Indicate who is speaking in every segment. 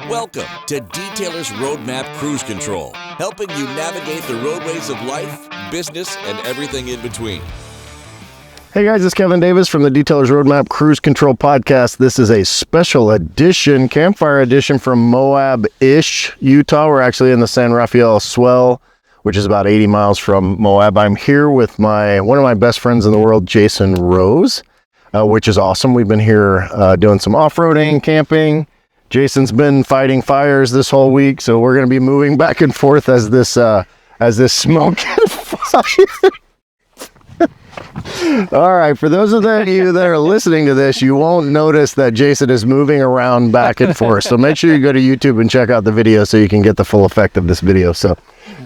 Speaker 1: Welcome to Detailer's Roadmap Cruise Control, helping you navigate the roadways of life, business, and everything in between.
Speaker 2: Hey guys, it's Kevin Davis from the Detailer's Roadmap Cruise Control Podcast. This is a special edition, Campfire Edition from Moab-ish, Utah. We're actually in the San Rafael Swell, which is about 80 miles from Moab. I'm here with one of my best friends in the world, Jason Rose, which is awesome. We've been here doing some off-roading, camping. Jason's been fighting fires this whole week, so we're going to be moving back and forth as this smoke and fire. All right, for those of you that are listening to this, you won't notice that Jason is moving around back and forth. So make sure you go to YouTube and check out the video so you can get the full effect of this video. So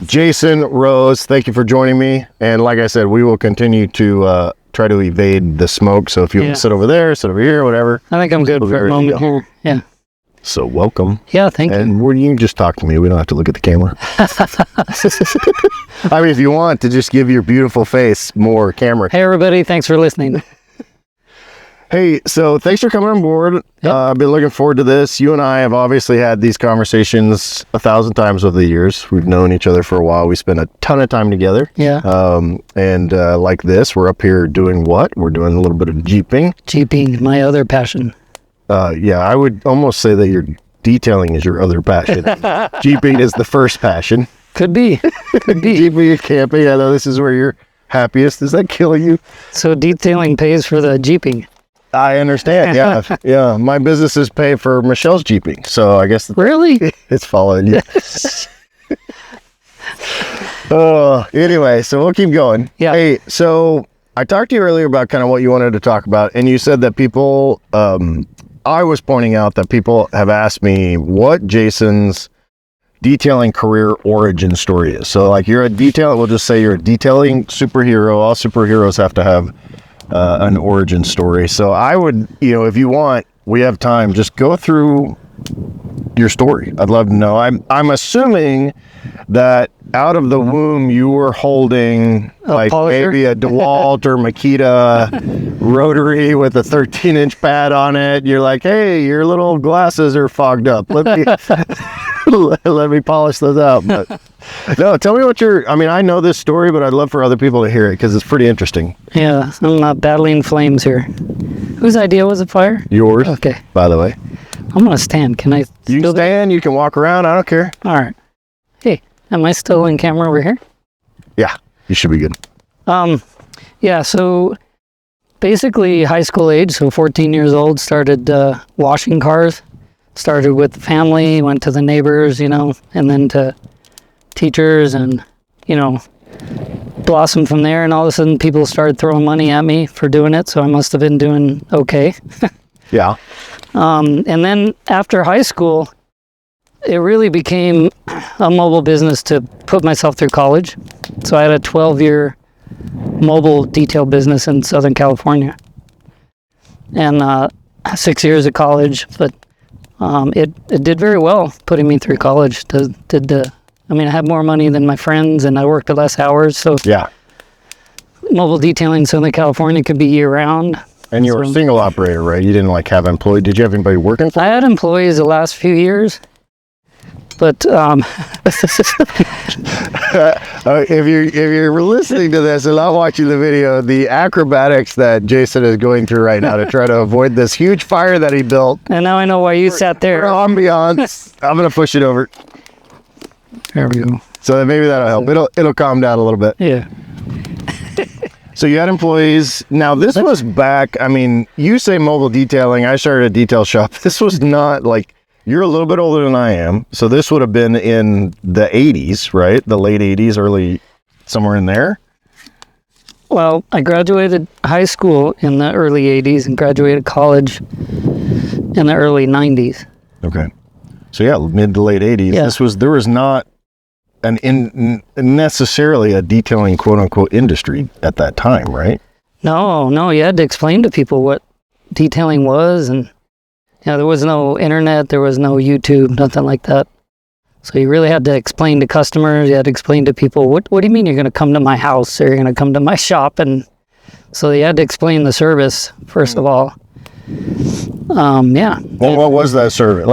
Speaker 2: Jason Rose, thank you for joining me. And like I said, we will continue to try to evade the smoke. So if you want to sit over there, sit over here, whatever.
Speaker 3: I think I'm good for a moment here. Yeah.
Speaker 2: So welcome.
Speaker 3: Yeah, thank you.
Speaker 2: And you can just talk to me. We don't have to look at the camera. I mean, if you want to just give your beautiful face more camera.
Speaker 3: Hey, everybody. Thanks for listening.
Speaker 2: Hey, so thanks for coming on board.
Speaker 3: Yep.
Speaker 2: I've been looking forward to this. You and I have obviously had these conversations 1,000 times over the years. We've known each other for a while. We spent a ton of time together.
Speaker 3: Yeah.
Speaker 2: And like this, we're up here doing what? We're doing a little bit of Jeeping.
Speaker 3: Jeeping, my other passion.
Speaker 2: Yeah, I would almost say that your detailing is your other passion. Jeeping is the first passion.
Speaker 3: Could be. Could be.
Speaker 2: Jeeping and camping, I know this is where you're happiest. Is that killing you?
Speaker 3: So detailing pays for the Jeeping.
Speaker 2: I understand, yeah. Yeah, my businesses pay for Michelle's Jeeping, so I guess
Speaker 3: Really?
Speaker 2: it's following you. Anyway, so we'll keep going.
Speaker 3: Yeah.
Speaker 2: Hey, so I talked to you earlier about kind of what you wanted to talk about, and you said that people, I was pointing out that people have asked me what Jason's detailing career origin story is. So like we'll just say you're a detailing superhero. All superheroes have to have an origin story. So I would, if you want, we have time, just go through your story. I'd love to know. I'm assuming that out of the womb you were holding like
Speaker 3: polisher?
Speaker 2: maybe a DeWalt or Makita rotary with a 13-inch pad on it. You're like, hey, your little glasses are fogged up. Let me polish those out. But no, tell me I know this story, but I'd love for other people to hear it because it's pretty interesting.
Speaker 3: Yeah, I'm battling flames here. Whose idea was it fire?
Speaker 2: Yours.
Speaker 3: Okay.
Speaker 2: By the way.
Speaker 3: I'm going to stand. Can I?
Speaker 2: You can stand, you can walk around. I don't care.
Speaker 3: All right. Hey, am I still in camera over here?
Speaker 2: Yeah, you should be good.
Speaker 3: Yeah, so basically high school age, so 14 years old, started washing cars. Started with the family, went to the neighbors, and then to teachers and, blossomed from there. And all of a sudden people started throwing money at me for doing it. So I must have been doing okay.
Speaker 2: Yeah.
Speaker 3: And then after high school, it really became a mobile business to put myself through college. So I had a 12-year mobile detail business in Southern California. And 6 years of college, but it did very well putting me through college. I had more money than my friends and I worked less hours. So
Speaker 2: yeah,
Speaker 3: mobile detailing in Southern California could be year round.
Speaker 2: And you were a single operator, right? You didn't have employees. Did you have anybody working for you?
Speaker 3: I had employees the last few years, but
Speaker 2: if you're listening to this and not watching the video, the acrobatics that Jason is going through right now to try to avoid this huge fire that he built.
Speaker 3: And now I know why you sat there.
Speaker 2: For ambiance. I'm gonna push it over.
Speaker 3: There we go.
Speaker 2: So maybe that'll help. It'll calm down a little bit.
Speaker 3: Yeah.
Speaker 2: So you had employees. Now this was back, you say mobile detailing. I started a detail shop. This was not you're a little bit older than I am. So this would have been in the 80s, right? The late 80s, early, somewhere in there.
Speaker 3: Well, I graduated high school in the early 80s and graduated college in the early 90s.
Speaker 2: Okay. So yeah, mid to late 80s.
Speaker 3: Yeah.
Speaker 2: There was not necessarily a detailing quote unquote industry at that time, right?
Speaker 3: No, you had to explain to people what detailing was, and there was no internet, there was no YouTube, nothing like that. So you really had to explain to customers, you had to explain to people, what do you mean you're going to come to my house or you're going to come to my shop? And so you had to explain the service first of all. Yeah.
Speaker 2: Well, what was that service?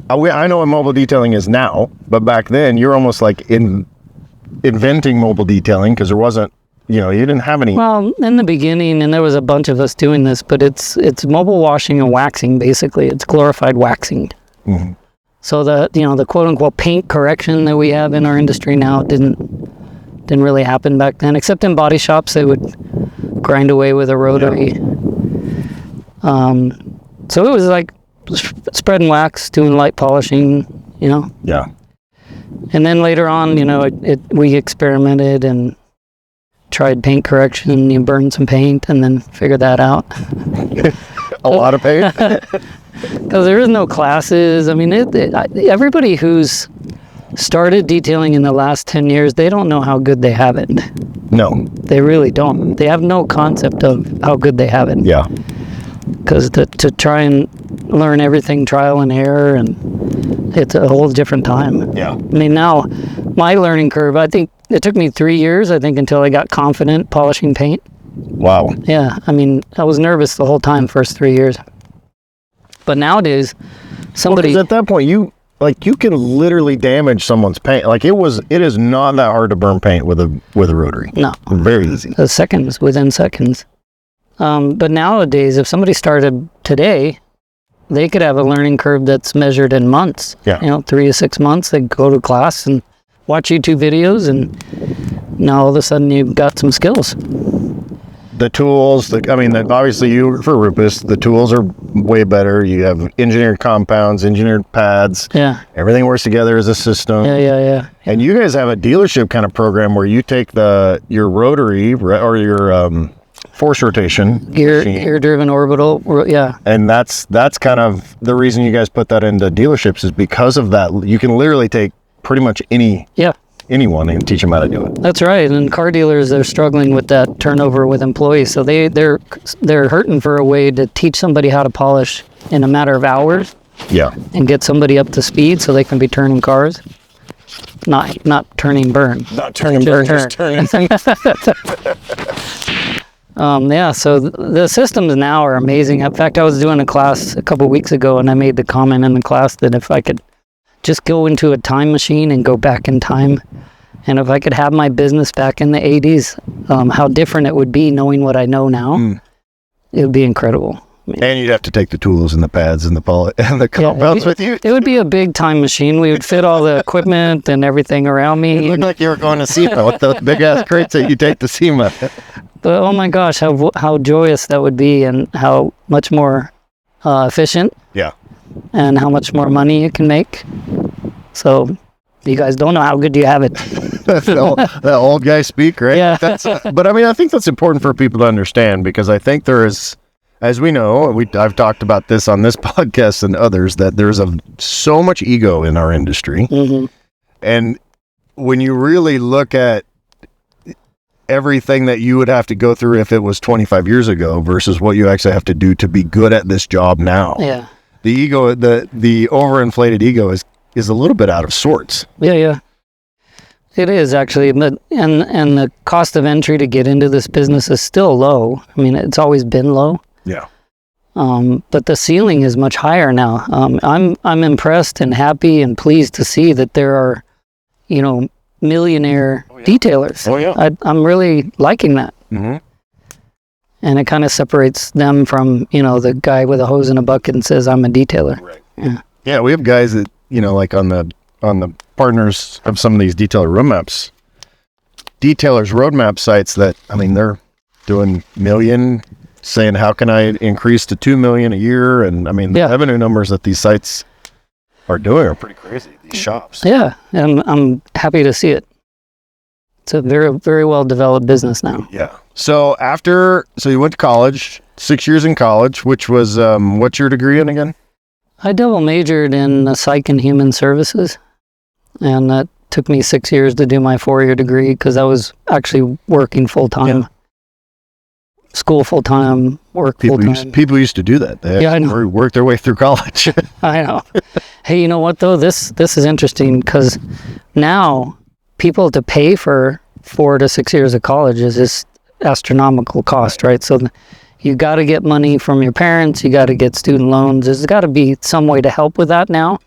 Speaker 2: I know what mobile detailing is now, but back then you're almost like inventing mobile detailing because there wasn't, you didn't have any.
Speaker 3: Well, in the beginning, and there was a bunch of us doing this, but it's mobile washing and waxing, basically. It's glorified waxing.
Speaker 2: Mm-hmm.
Speaker 3: So the quote unquote paint correction that we have in our industry now didn't really happen back then, except in body shops. They would grind away with a rotary. So it was like spreading wax, doing light polishing,
Speaker 2: Yeah.
Speaker 3: And then later on, we experimented and tried paint correction. You burn some paint and then figure that out.
Speaker 2: A lot of paint?
Speaker 3: Because there is no classes. I mean, everybody who's started detailing in the last 10 years, they don't know how good they have it.
Speaker 2: No.
Speaker 3: They really don't. They have no concept of how good they have it.
Speaker 2: Yeah.
Speaker 3: Because to try and learn everything trial and error, and it's a whole different time.
Speaker 2: Yeah.
Speaker 3: I mean, now, my learning curve, I think it took me 3 years, until I got confident polishing paint.
Speaker 2: Wow.
Speaker 3: Yeah, I mean, I was nervous the whole time, first 3 years. But nowadays, somebody...
Speaker 2: 'cause at that point, you can literally damage someone's paint. Like it is not that hard to burn paint with a rotary.
Speaker 3: No.
Speaker 2: Very easy.
Speaker 3: Within seconds. But nowadays, if somebody started today, they could have a learning curve that's measured in months.
Speaker 2: Yeah.
Speaker 3: 3 to 6 months. They go to class and watch YouTube videos, and now all of a sudden you've got some skills.
Speaker 2: The tools, obviously for Rupus, the tools are way better. You have engineered compounds, engineered pads.
Speaker 3: Yeah.
Speaker 2: Everything works together as a system.
Speaker 3: Yeah.
Speaker 2: And you guys have a dealership kind of program where you take your rotary or your force rotation
Speaker 3: gear-driven orbital. Yeah.
Speaker 2: And that's kind of the reason you guys put that into dealerships is because of that. You can literally take pretty much anyone and teach them how to do it.
Speaker 3: That's right. And car dealers, they're struggling with that turnover with employees. So they're hurting for a way to teach somebody how to polish in a matter of hours.
Speaker 2: Yeah. And
Speaker 3: get somebody up to speed so they can be turning cars. Not turning burn.
Speaker 2: Not turning burn, just turning.
Speaker 3: So the systems now are amazing. In fact, I was doing a class a couple weeks ago, and I made the comment in the class that if I could just go into a time machine and go back in time, and if I could have my business back in the 80s, how different it would be knowing what I know now. It would be incredible.
Speaker 2: And you'd have to take the tools and the pads and the compounds with you.
Speaker 3: It would be a big time machine. We would fit all the equipment and everything around me.
Speaker 2: It looked like you were going to SEMA with those big ass crates that you take to SEMA.
Speaker 3: But oh my gosh, how joyous that would be, and how much more efficient.
Speaker 2: Yeah.
Speaker 3: And how much more money you can make. So you guys don't know how good you have it.
Speaker 2: that old guy speak, right?
Speaker 3: Yeah.
Speaker 2: But I think that's important for people to understand, because I think there is, as we know, I've talked about this on this podcast and others, that there's so much ego in our industry.
Speaker 3: Mm-hmm.
Speaker 2: And when you really look at everything that you would have to go through if it was 25 years ago versus what you actually have to do to be good at this job now.
Speaker 3: Yeah.
Speaker 2: The ego, the overinflated ego is a little bit out of sorts.
Speaker 3: Yeah. It is actually, but and the cost of entry to get into this business is still low. I mean, it's always been low.
Speaker 2: Yeah.
Speaker 3: But the ceiling is much higher now. I'm impressed and happy and pleased to see that there are, millionaire detailers.
Speaker 2: Oh yeah.
Speaker 3: I'm really liking that.
Speaker 2: Mm-hmm.
Speaker 3: And it kind of separates them from, the guy with a hose and a bucket and says, I'm a detailer.
Speaker 2: Right.
Speaker 3: Yeah.
Speaker 2: Yeah, we have guys that, like on the partners of some of these detailer roadmaps, detailers roadmap sites that, they're doing million, saying, how can I increase to 2 million a year? And the revenue numbers that these sites are doing are pretty crazy, these shops.
Speaker 3: Yeah, and I'm happy to see it. It's a very, very well developed business now.
Speaker 2: Yeah. So you went to college, 6 years in college, which was, what's your degree in again?
Speaker 3: I double majored in psych and human services, and that took me 6 years to do my 4-year degree because I was actually working full-time. Yeah. School full-time, work full-time.
Speaker 2: People used to do that. They work their way through college.
Speaker 3: I know. Hey, you know what though? This is interesting because now people to pay for 4 to 6 years of college is this astronomical cost, right? So you got to get money from your parents. You got to get student loans. There's got to be some way to help with that now.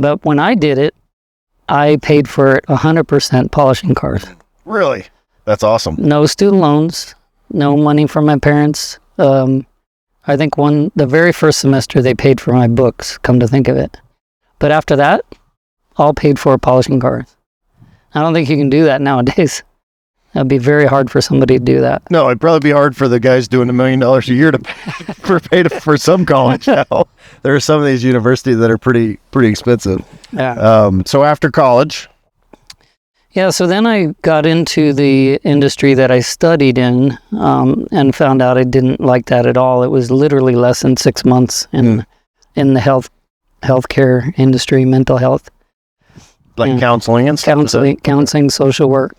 Speaker 3: But when I did it, I paid for it 100% polishing cars.
Speaker 2: Really? That's awesome.
Speaker 3: No student loans, no money from my parents. I think the very first semester they paid for my books, come to think of it. But after that, all paid for polishing cars. I don't think you can do that nowadays. That'd be very hard for somebody to do that.
Speaker 2: No, it'd probably be hard for the guys doing $1 million a year to pay for some college now. There are some of these universities that are pretty expensive.
Speaker 3: Yeah.
Speaker 2: So after college.
Speaker 3: Yeah, so then I got into the industry that I studied in, and found out I didn't like that at all. It was literally less than 6 months in the healthcare industry, mental health.
Speaker 2: Like counseling and stuff?
Speaker 3: Counseling, social work.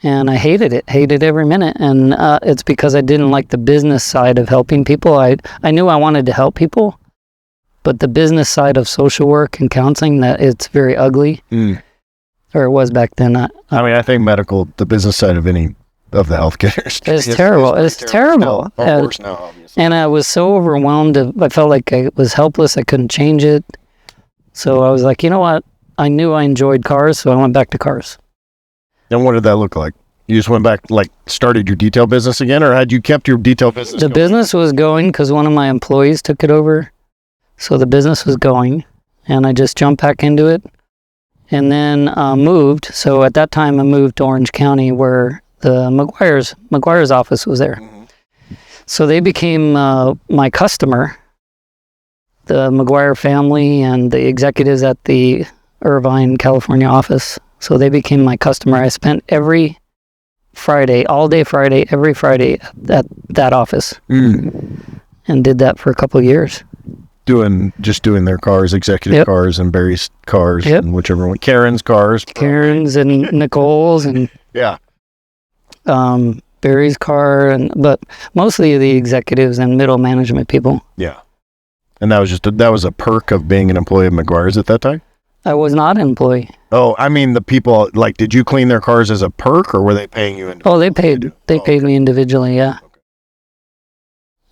Speaker 3: And I hated every minute. And it's because I didn't like the business side of helping people. I knew I wanted to help people, but the business side of social work and counseling, that it's very ugly. Or it was back then.
Speaker 2: I think the business side of any of the healthcare industry
Speaker 3: is terrible. It's terrible.
Speaker 2: Worse now, obviously.
Speaker 3: And I was so overwhelmed. I felt like I was helpless. I couldn't change it. So I was like, you know what? I knew I enjoyed cars, so I went back to cars.
Speaker 2: And what did that look like? You just went back, started your detail business again, or had you kept your detail business going?
Speaker 3: Business was going because one of my employees took it over. So the business was going, and I just jumped back into it. And then moved. So at that time, I moved to Orange County, where the McGuire's office was there. Mm-hmm. So they became my customer, the McGuire family and the executives at the Irvine, California office. So they became my customer. I spent every Friday, all day Friday, every Friday at that office, and did that for a couple of years. Doing their cars, executive cars, and Barry's cars, and whichever one, Karen's cars, Karen's and Nicole's, and Barry's car, but mostly the executives and middle management people. Yeah, and that was a perk of being an employee of McGuire's at that time. I was not an employee. Oh, I mean the people. Did you clean their cars as a perk, or were they paying you? Oh, they paid. They paid me individually. Yeah.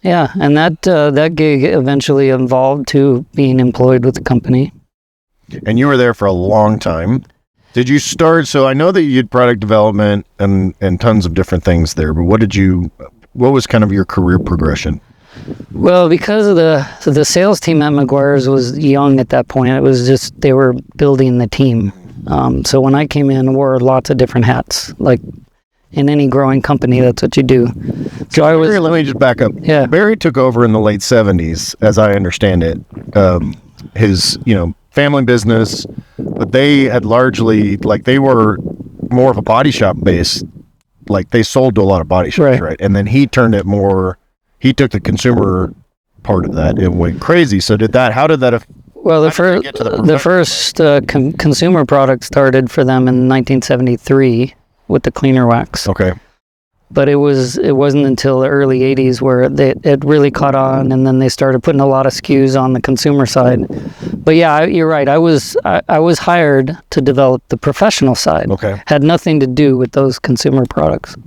Speaker 3: Yeah, and that gig eventually evolved to being employed with the company. And you were there for a long time. Did you start? So I know that you did product development and tons of different things there. But what was kind of your career progression? Well, because of the sales team at McGuire's was young at that point. It was just they were building the team. So when I came in, I wore lots of different hats, like. In any growing company, that's what you do. So let me just back up. Yeah. Barry took over in the late 70s, as I understand it. His, family business, but they had largely, they were more of a body shop based. They sold to a lot of body shops, right? And then he took the consumer part of that and went crazy. So how did that well, the first consumer product started for them in 1973. With the cleaner wax. Okay. But it wasn't until the early 80s where it really caught on, and then they started putting a lot of SKUs on the consumer side. But yeah, you're right. I was hired to develop the professional side. Okay. Had nothing to do with those consumer products.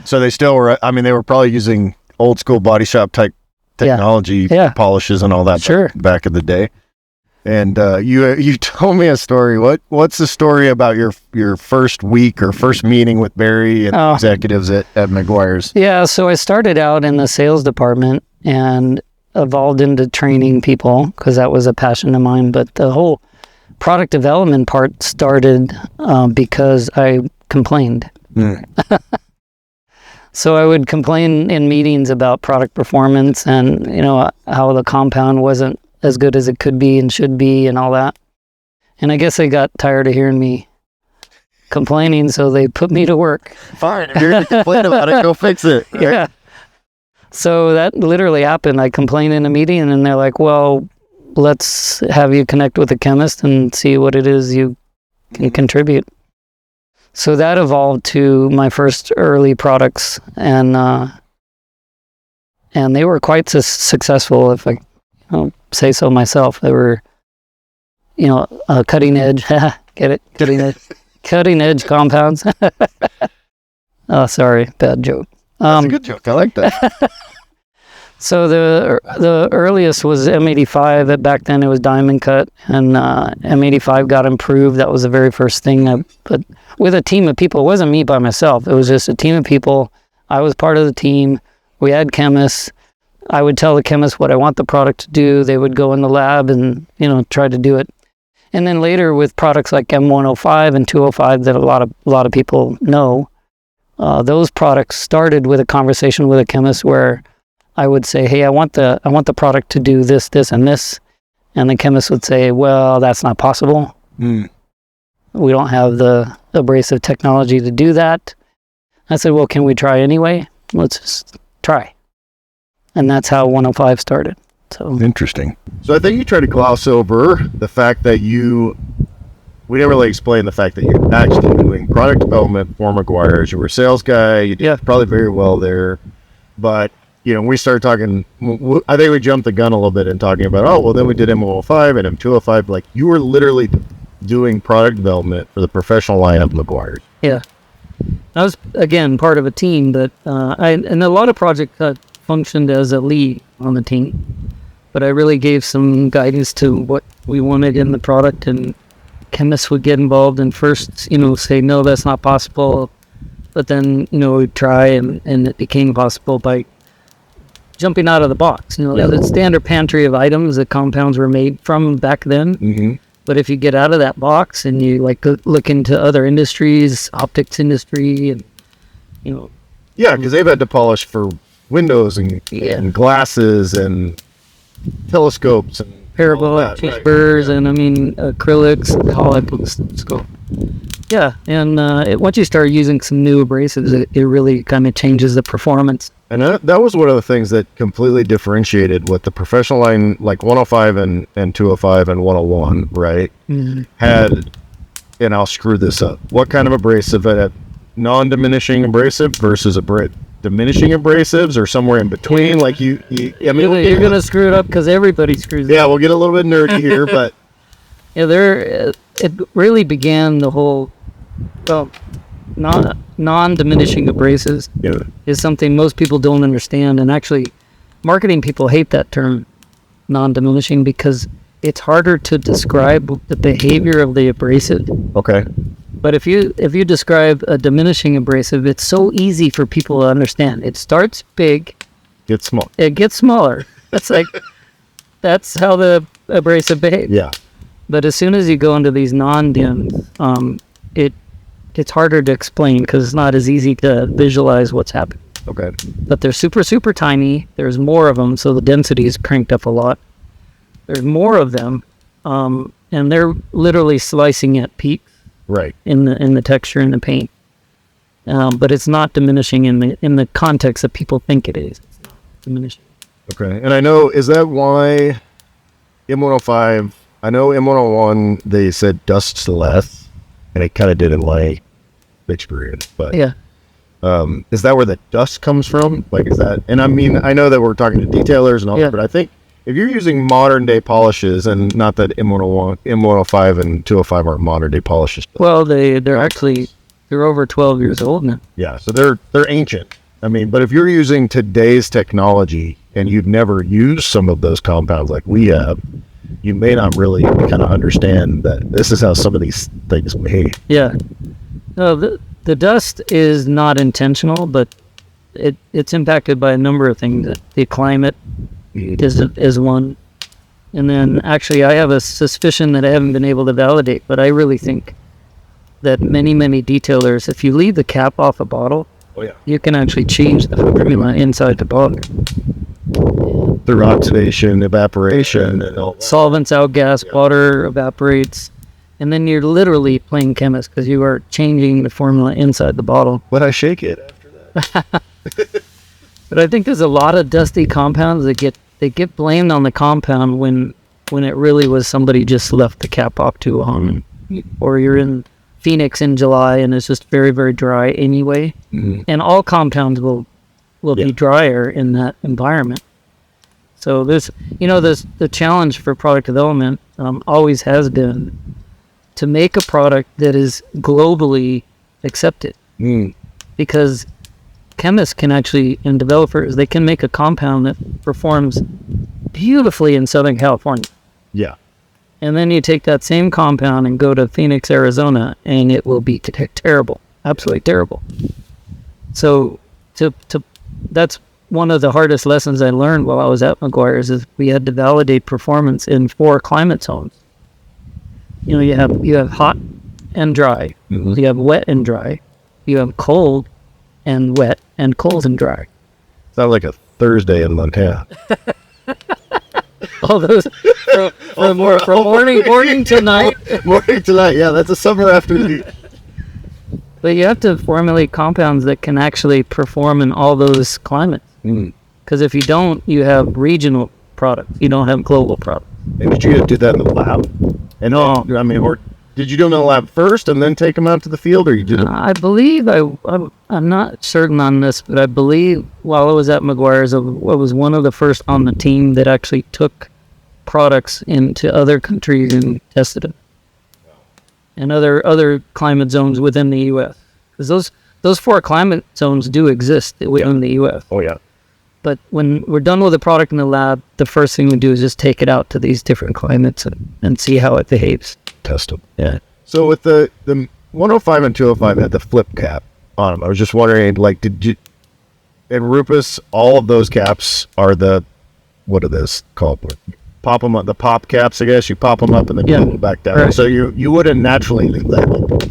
Speaker 3: So they still were, they were probably using old school body shop type technology, polishes and all that back in the day. And you told me a story. What's the story about your first week or first meeting with Barry and executives at McGuire's? Yeah, so I started out in the sales department and evolved into training people because that was a passion of mine. But the whole product development part started because I complained. So I would complain in meetings about product performance and how the compound wasn't as good as it could be and should be and all that. And I guess they got tired of hearing me complaining, so they put me to work. Fine, if you're going to complain about it, go fix it. Right? Yeah. So that literally happened. I complained in a meeting, and they're like, well, let's have you connect with a chemist and see what it is you can contribute. So that evolved to my first early products, and they were quite successful, if I say so myself. They were, cutting edge. Get it? Cutting edge. Cutting edge compounds. Oh, sorry, bad joke. That's a good joke. I like that. So the earliest was M85. Back then it was diamond cut, and M85 got improved. That was the very first thing. But with a team of people, it wasn't me by myself. It was just a team of people. I was part of the team. We had chemists. I would tell the chemists what I want the product to do. They would go in the lab and try to do it. And then later with products like M105 and 205 that a lot of people know, those products started with a conversation with a chemist where I would say, hey, I want the product to do this, this, and this. And the chemist would say, well, that's not possible. We don't have the abrasive technology to do that. I said, well, can we try anyway? Let's just try. And that's how 105 started. So
Speaker 2: interesting. So I think you tried to gloss over the fact that we didn't really explain the fact that you're actually doing product development for McGuire's. You were a sales guy. You did probably very well there. But we started talking, I think we jumped the gun a little bit in talking about, then we did M105 and M205. Like, you were literally doing product development for the professional line of McGuire's.
Speaker 3: Yeah. I was, again, part of a team, but and a lot of projects functioned as a lead on the team. But I really gave some guidance to what we wanted in the product, and chemists would get involved and first, say, no, that's not possible. But then, we'd try, and it became possible by jumping out of the box. The standard pantry of items that compounds were made from back then. Mm-hmm. But if you get out of that box and you look into other industries, optics industry, and
Speaker 2: yeah, because they've had to polish for windows and glasses and telescopes and
Speaker 3: parabolic chambers, right. And acrylics, polyp scope. Yeah, and once you start using some new abrasives, it really kind of changes the performance.
Speaker 2: And that was one of the things that completely differentiated what the professional line, like 105 and 205 and 101, right, had. And I'll screw this up. What kind of abrasive? Non-diminishing abrasive versus diminishing abrasives, or somewhere in between? Like you're
Speaker 3: gonna screw it up because everybody screws it up.
Speaker 2: Yeah, we'll get a little bit nerdy here, but
Speaker 3: it really began the whole non-diminishing abrasives is something most people don't understand, and actually marketing people hate that term non-diminishing because it's harder to describe the behavior of the abrasive.
Speaker 2: Okay.
Speaker 3: But if you describe a diminishing abrasive, it's so easy for people to understand. It starts big,
Speaker 2: gets small.
Speaker 3: It gets smaller. That's how the abrasive behaves.
Speaker 2: Yeah.
Speaker 3: But as soon as you go into these non-dims, it's harder to explain because it's not as easy to visualize what's happening.
Speaker 2: Okay.
Speaker 3: But they're super, super tiny. There's more of them, so the density is cranked up a lot. There's more of them, and they're literally slicing at peaks.
Speaker 2: Right.
Speaker 3: In the texture in the paint, but it's not diminishing in the context that people think it is. It's not diminishing.
Speaker 2: Okay, and I know, is that why M105? I know M101 they said dust less, and it kind of didn't like experience, but
Speaker 3: yeah.
Speaker 2: Is that where the dust comes from? Like, is that? And I know that we're talking to detailers and all that, but I think if you're using modern day polishes, and not that M101, M105 and 205 aren't modern day polishes.
Speaker 3: Well, they're over 12 years old now.
Speaker 2: Yeah, so they're ancient. But if you're using today's technology and you've never used some of those compounds like we have, you may not really kind of understand that this is how some of these things behave.
Speaker 3: Yeah. No, the dust is not intentional, but it's impacted by a number of things. The climate is one. And then actually I have a suspicion that I haven't been able to validate, but I really think that many, many detailers, if you leave the cap off a bottle, you can actually change the formula inside the bottle.
Speaker 2: Through oxidation, evaporation, and all that.
Speaker 3: Solvents outgas, water evaporates, and then you're literally playing chemist because you are changing the formula inside the bottle.
Speaker 2: Would I shake it after that?
Speaker 3: But I think there's a lot of dusty compounds that get blamed on the compound when it really was somebody just left the cap off too long. Or you're in Phoenix in July and it's just very, very dry anyway. Mm-hmm. And all compounds will be drier in that environment. So there's the challenge for product development always has been to make a product that is globally accepted. Because chemists can actually, and developers, they can make a compound that performs beautifully in Southern California.
Speaker 2: Yeah.
Speaker 3: And then you take that same compound and go to Phoenix, Arizona, and it will be terrible, absolutely terrible. So that's one of the hardest lessons I learned while I was at McGuire's is we had to validate performance in 4 climate zones. You know, you have hot and dry, you have wet and dry, you have cold and wet, and cold and dry.
Speaker 2: Sounds like a Thursday in Montana.
Speaker 3: All those from morning to night.
Speaker 2: Morning to night, yeah, that's a summer afternoon.
Speaker 3: But you have to formulate compounds that can actually perform in all those climates. Because if you don't, you have regional products. You don't have global products.
Speaker 2: And did you do that in the lab? And or did you do it in the lab first and then take them out to the field, or you did it?
Speaker 3: I believe I'm not certain on this, but I believe while I was at McGuire's, I was one of the first on the team that actually took products into other countries and tested it, and other climate zones within the U.S. Because those 4 climate zones do exist within the U.S.
Speaker 2: Oh yeah.
Speaker 3: But when we're done with the product in the lab, the first thing we do is just take it out to these different climates and see how it behaves.
Speaker 2: Test them.
Speaker 3: Yeah.
Speaker 2: So with the 105 and 205 had the flip cap on them. I was just wondering, like, did you, in Rupus, all of those caps are what are those called? Pop them up, the pop caps, I guess. You pop them up and then pull them back down.
Speaker 3: Right.
Speaker 2: So you wouldn't naturally leave that.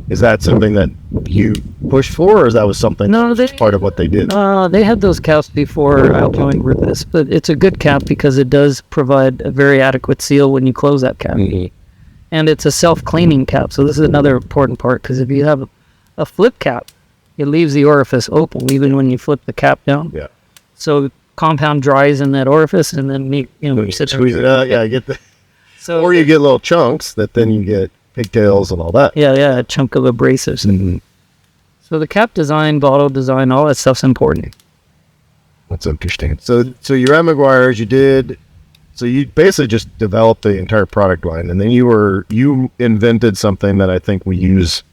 Speaker 2: Is that something that you pushed for, or is that was something that was part of what they did?
Speaker 3: They had those caps before I joined Rupus, but it's a good cap because it does provide a very adequate seal when you close that cap. And it's a self-cleaning cap, so this is another important part, because if you have a flip cap, it leaves the orifice open even when you flip the cap down.
Speaker 2: Yeah.
Speaker 3: So compound dries in that orifice, and then you sit
Speaker 2: squeeze it out. Yeah, get the.
Speaker 3: So
Speaker 2: or you get little chunks that then you get pigtails and all that.
Speaker 3: Yeah, a chunk of abrasives. So the cap design, bottle design, all that stuff's important.
Speaker 2: That's interesting. So you're at McGuire's. So you basically just developed the entire product line, and then you invented something that I think we use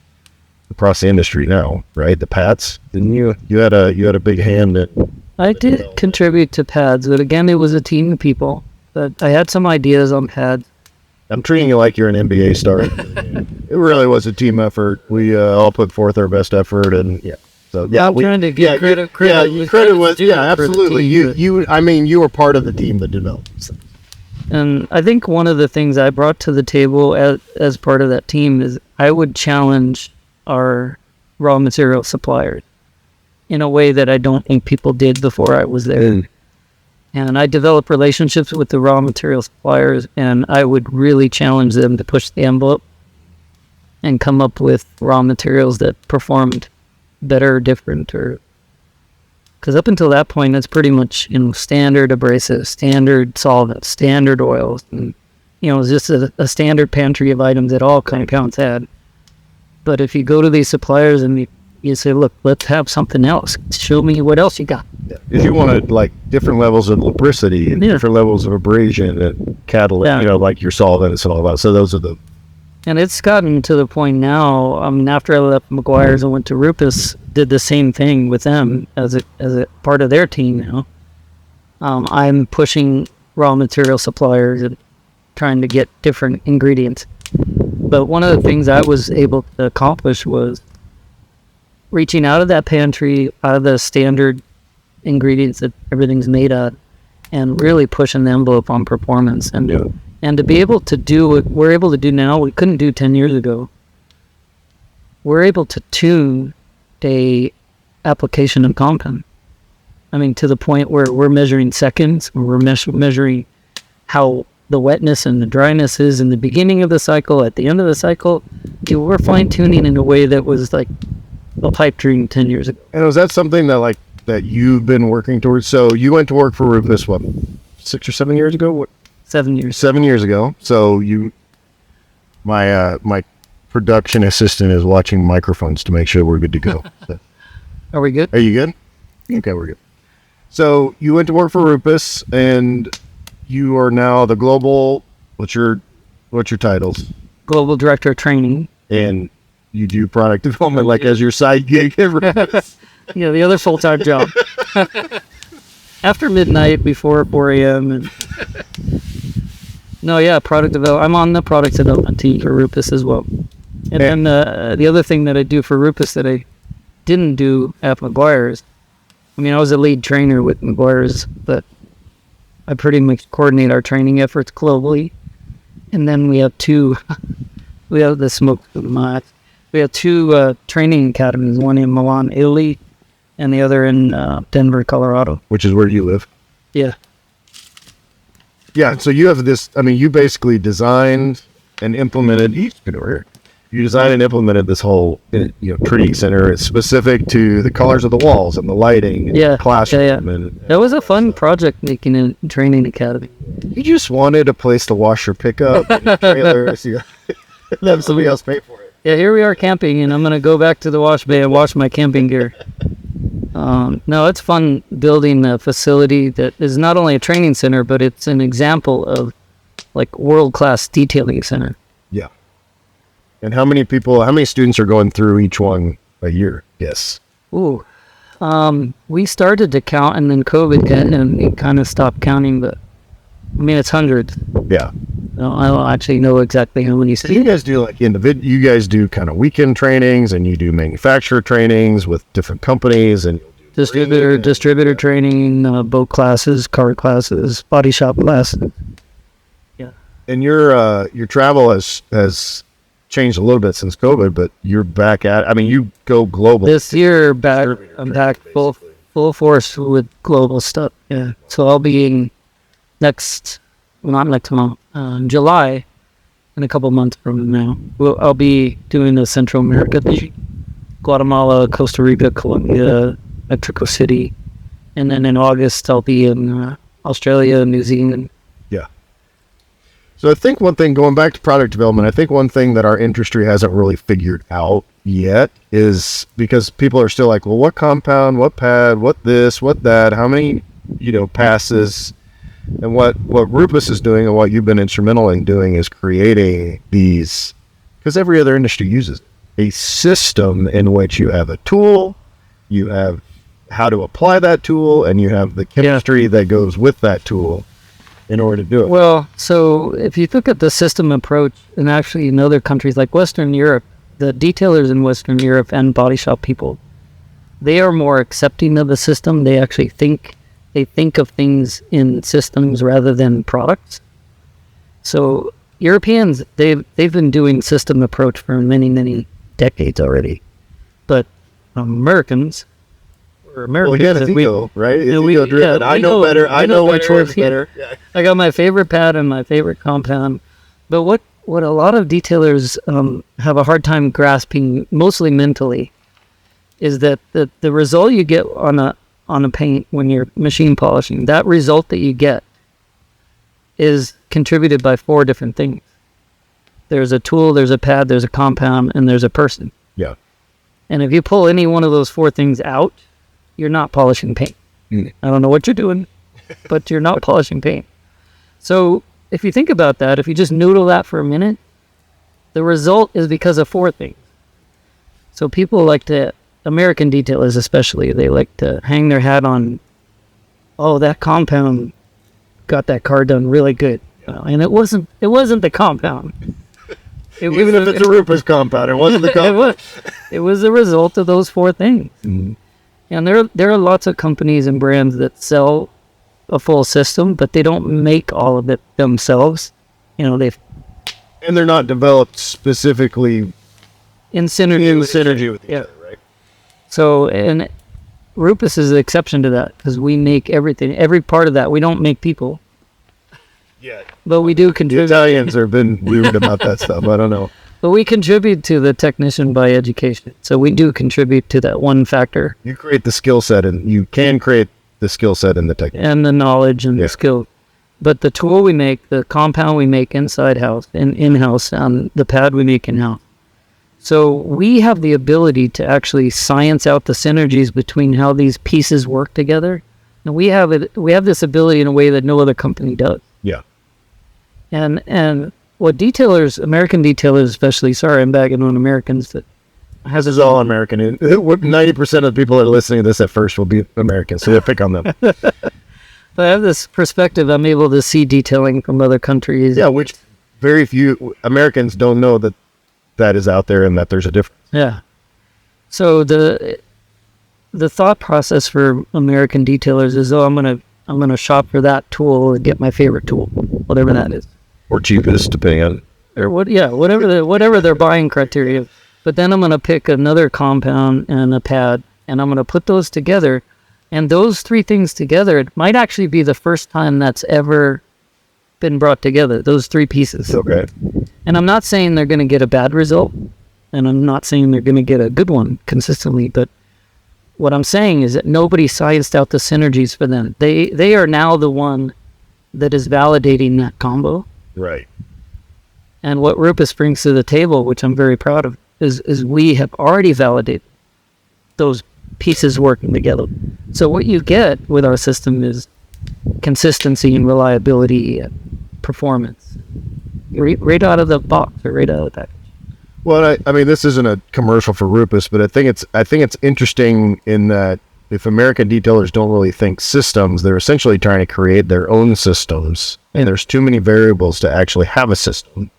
Speaker 2: across the industry now, right? The pads. Didn't you? You had a big hand in.
Speaker 3: I did contribute to pads, but again, it was a team of people. But I had some ideas on pads.
Speaker 2: I'm treating you like you're an NBA star. It really was a team effort. We all put forth our best effort, and so
Speaker 3: I'm trying to give credit.
Speaker 2: Credit was absolutely. You were part of the team that developed this.
Speaker 3: And I think one of the things I brought to the table as part of that team is I would challenge our raw material suppliers in a way that I don't think people did before I was there. And I developed relationships with the raw material suppliers, and I would really challenge them to push the envelope and come up with raw materials that performed better or different. Because up until that point, that's pretty much standard abrasives, standard solvents, standard oils. And, it was just a standard pantry of items that all compounds had. But if you go to these suppliers and you say, look, let's have something else. Show me what else you got.
Speaker 2: If you wanted like different levels of lubricity and different levels of abrasion and catalyst, like your solvents and all that. So those are the.
Speaker 3: And it's gotten to the point now. I mean, after I left McGuire's and went to Rupus, did the same thing with them as a part of their team now. I'm pushing raw material suppliers and trying to get different ingredients. But one of the things I was able to accomplish was reaching out of that pantry, out of the standard ingredients that everything's made of, and really pushing the envelope on performance. And to be able to do what we're able to do now, we couldn't do 10 years ago. We're able to tune a application of compound. I mean, to the point where we're measuring seconds, we're measuring how the wetness and the dryness is in the beginning of the cycle, at the end of the cycle. We're fine-tuning in a way that was like a pipe dream 10 years ago.
Speaker 2: And was that something that you've been working towards? So you went to work for Rupus, 6 or 7 years ago?
Speaker 3: 7 years.
Speaker 2: 7 years ago. So my production assistant is watching microphones to make sure we're good to go. So.
Speaker 3: Are we good?
Speaker 2: Are you good? Okay, we're good. So you went to work for Rupus, and you are now the global. What's your titles?
Speaker 3: Global Director of Training.
Speaker 2: And you do product development like as your side gig.
Speaker 3: Yeah, the other full-time job. After midnight, before 4 a.m. And no, yeah, product development. I'm on the product development team for Rupus as well. And then the other thing that I do for Rupus that I didn't do at McGuire's, I mean, I was a lead trainer with McGuire's, but I pretty much coordinate our training efforts globally. And then we have two, we have two training academies, one in Milan, Italy, and the other in Denver, Colorado.
Speaker 2: Which is where you live.
Speaker 3: Yeah.
Speaker 2: Yeah, so you have this, I mean, you basically designed and implemented, you designed and implemented this whole, training center. It's specific to the colors of the walls and the lighting and the classroom.
Speaker 3: Yeah.
Speaker 2: And
Speaker 3: that was a fun project, making a training academy.
Speaker 2: You just wanted a place to wash your pickup and your trailer, so you have somebody else pay for it.
Speaker 3: Yeah, here we are camping, and I'm going to go back to the wash bay and wash my camping gear. No, it's fun building a facility that is not only a training center, but it's an example of like world-class detailing center.
Speaker 2: Yeah. And how many students are going through each one a year? Yes.
Speaker 3: Ooh. We started to count, and then COVID hit, and it kind of stopped counting, but I mean, it's hundreds.
Speaker 2: Yeah.
Speaker 3: No, I don't actually know exactly how many.
Speaker 2: So you guys do like you guys do kind of weekend trainings, and you do manufacturer trainings with different companies, and
Speaker 3: distributor training, boat classes, car classes, body shop classes. Yeah.
Speaker 2: And your travel has changed a little bit since COVID, but you're back at. I mean, you go global.
Speaker 3: This year, I'm back full force with global stuff. Yeah. So I'll be in not next month, July, in a couple months from now. I'll be doing the Central America thing, Guatemala, Costa Rica, Colombia, Mexico City, and then in August I'll be in Australia, New Zealand.
Speaker 2: Yeah. So I think one thing, going back to product development, I think one thing that our industry hasn't really figured out yet is because people are still like, well, what compound, what pad, what this, what that, how many, passes. And what Rupus is doing and what you've been instrumental in doing is creating these, because every other industry uses a system in which you have a tool, you have how to apply that tool, and you have the chemistry that goes with that tool in order to do it.
Speaker 3: Well, so if you look at the system approach, and actually in other countries like Western Europe, the detailers in Western Europe and body shop people, they are more accepting of the system. They actually think of things in systems rather than products. So Europeans, they've been doing system approach for many decades already, but Americans.
Speaker 2: Well, again, it's ego, right? It's ego driven. I know better. I know which one's better. Yeah.
Speaker 3: I got my favorite pad and my favorite compound. But what a lot of detailers have a hard time grasping, mostly mentally, is that the result you get on a paint when you're machine polishing, that result that you get is contributed by 4 different things. There's a tool, there's a pad, there's a compound, and there's a person.
Speaker 2: Yeah.
Speaker 3: And if you pull any one of those 4 things out, you're not polishing paint. I don't know what you're doing, but you're not polishing paint. So if you think about that, if you just noodle that for a minute, the result is because of 4 things. So people like to, American detailers especially, they like to hang their hat on, oh, that compound got that car done really good. And it wasn't the compound.
Speaker 2: Even if it's a Rupus compound, it wasn't the compound.
Speaker 3: It was the result of those 4 things.
Speaker 2: Mm-hmm.
Speaker 3: And there are lots of companies and brands that sell a full system, but they don't make all of it themselves.
Speaker 2: And they're not developed specifically
Speaker 3: in synergy
Speaker 2: with each other, right?
Speaker 3: So, and Rupus is the exception to that because we make everything, every part of that. We don't make people.
Speaker 2: Yeah.
Speaker 3: But we do contribute.
Speaker 2: The Italians have been weird about that stuff. I don't know.
Speaker 3: But we contribute to the technician by education. So we do contribute to that one factor.
Speaker 2: You create the skill set, and you can create the skill set in the technician.
Speaker 3: And the knowledge and the skill. But the tool we make, the compound we make inside house and in-house, and the pad we make in-house. So we have the ability to actually science out the synergies between how these pieces work together. And we have this ability in a way that no other company does.
Speaker 2: Yeah.
Speaker 3: And what detailers, American detailers especially, sorry, I'm bagging on Americans, but has
Speaker 2: This is all American. 90% of the people that are listening to this at first will be American, so we'll pick on them.
Speaker 3: But I have this perspective. I'm able to see detailing from other countries.
Speaker 2: Yeah, which very few Americans don't know that is out there and that there's a difference.
Speaker 3: Yeah. So the thought process for American detailers is, I'm gonna shop for that tool and get my favorite tool, whatever that is,
Speaker 2: Or cheapest, depending on.
Speaker 3: or whatever their buying criteria. But then I'm gonna pick another compound and a pad, and I'm gonna put those together, and those three things together, it might actually be the first time that's ever been brought together. Those three pieces.
Speaker 2: Okay.
Speaker 3: And I'm not saying they're gonna get a bad result, and I'm not saying they're gonna get a good one consistently, but what I'm saying is that nobody sized out the synergies for them. They are now the one that is validating that combo.
Speaker 2: Right.
Speaker 3: And what Rupus brings to the table, which I'm very proud of, is we have already validated those pieces working together. So what you get with our system is consistency and reliability and performance. Right out of the box or right out of the package.
Speaker 2: Well, I mean, this isn't a commercial for Rupus, but I think it's interesting in that if American detailers don't really think systems, they're essentially trying to create their own systems, and there's too many variables to actually have a system.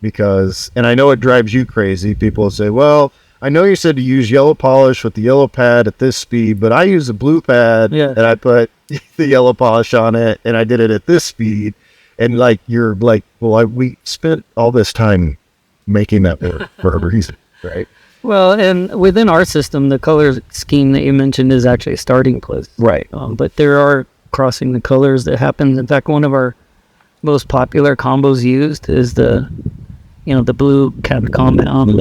Speaker 2: Because, and I know it drives you crazy. People say, "Well, I know you said to use yellow polish with the yellow pad at this speed, but I use a blue pad and I put the yellow polish on it, and I did it at this speed." And like you're like, "Well, we spent all this time making that work for a reason, right?"
Speaker 3: Well, and within our system, the color scheme that you mentioned is actually a starting place.
Speaker 2: Right.
Speaker 3: But there are crossing the colors that happens. In fact, one of our most popular combos used is the blue cap compound,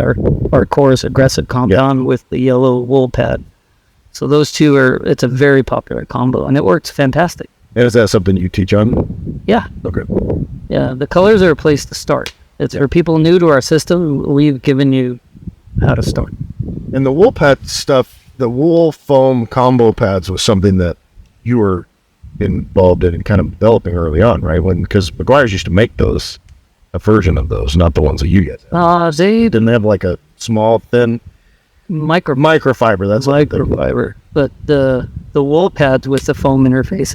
Speaker 3: our coarse aggressive compound with the yellow wool pad. So those two it's a very popular combo, and it works fantastic.
Speaker 2: And is that something you teach on?
Speaker 3: Yeah.
Speaker 2: Okay.
Speaker 3: Yeah, the colors are a place to start. It's for people new to our system. We've given you how to start.
Speaker 2: And the wool pad stuff, the wool foam combo pads was something that you were involved in and kind of developing early on, right? Because McGuire's used to make those, a version of those, not the ones that you guys have.
Speaker 3: They
Speaker 2: didn't have like a small, thin microfiber. That's
Speaker 3: microfiber. But the wool pads with the foam interface,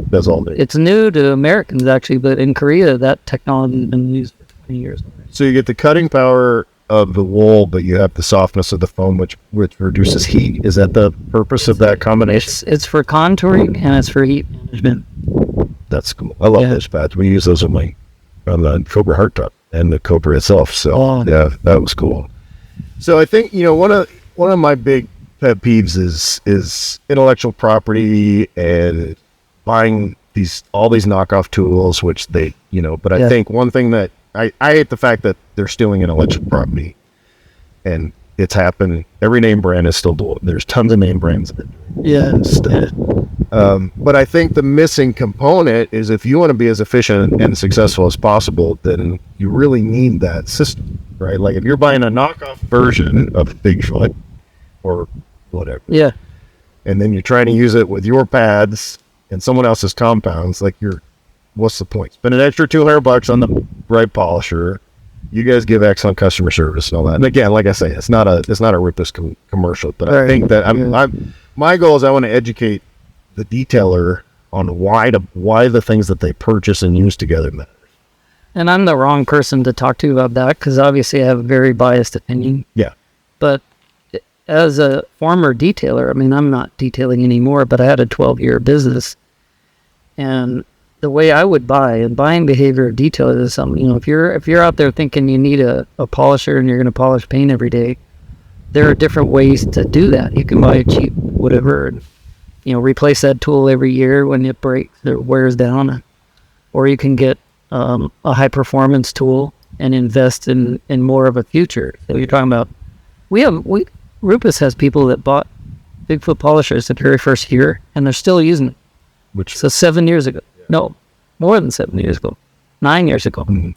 Speaker 2: that's all they.
Speaker 3: It's new to Americans actually, but in Korea that technology has been used for 20 years already.
Speaker 2: So you get the cutting power of the wool, but you have the softness of the foam, which reduces heat. Is that the purpose of that combination?
Speaker 3: It's for contouring and it's for heat management.
Speaker 2: That's cool. I love those pads. We use those on the Cobra Hardtop and the Cobra itself. So yeah, that was cool. So I think one of my big pet peeves is intellectual property and buying all these knockoff tools, which they But I think one thing that I hate the fact that they're stealing intellectual property, and it's happened. Every name brand is still doing it. There's tons of name brands that but I think the missing component is if you want to be as efficient and successful as possible, then you really need that system, right? Like if you're buying a knockoff version of Bigfoot or whatever, and then you're trying to use it with your pads and someone else's compounds, like what's the point? Spend an extra $200 on the bright polisher. You guys give excellent customer service and all that. And again, like I say, it's not a Rupus commercial, but I think that my goal is I want to educate the detailer on why the things that they purchase and use together matter.
Speaker 3: And I'm the wrong person to talk to about that because obviously I have a very biased opinion.
Speaker 2: Yeah.
Speaker 3: But as a former detailer, I mean, I'm not detailing anymore, but I had a 12-year business. And the way I would buy, and buying behavior of detailers is something, if you're out there thinking you need a polisher and you're going to polish paint every day, there are different ways to do that. You can buy a cheap whatever and, replace that tool every year when it breaks or wears down. Or you can get a high performance tool and invest in more of a future. So you're talking about, Rupus has people that bought Bigfoot polishers the very first year and they're still using it. So 7 years ago. No, more than 7 years ago. 9 years ago.
Speaker 2: Mm-hmm.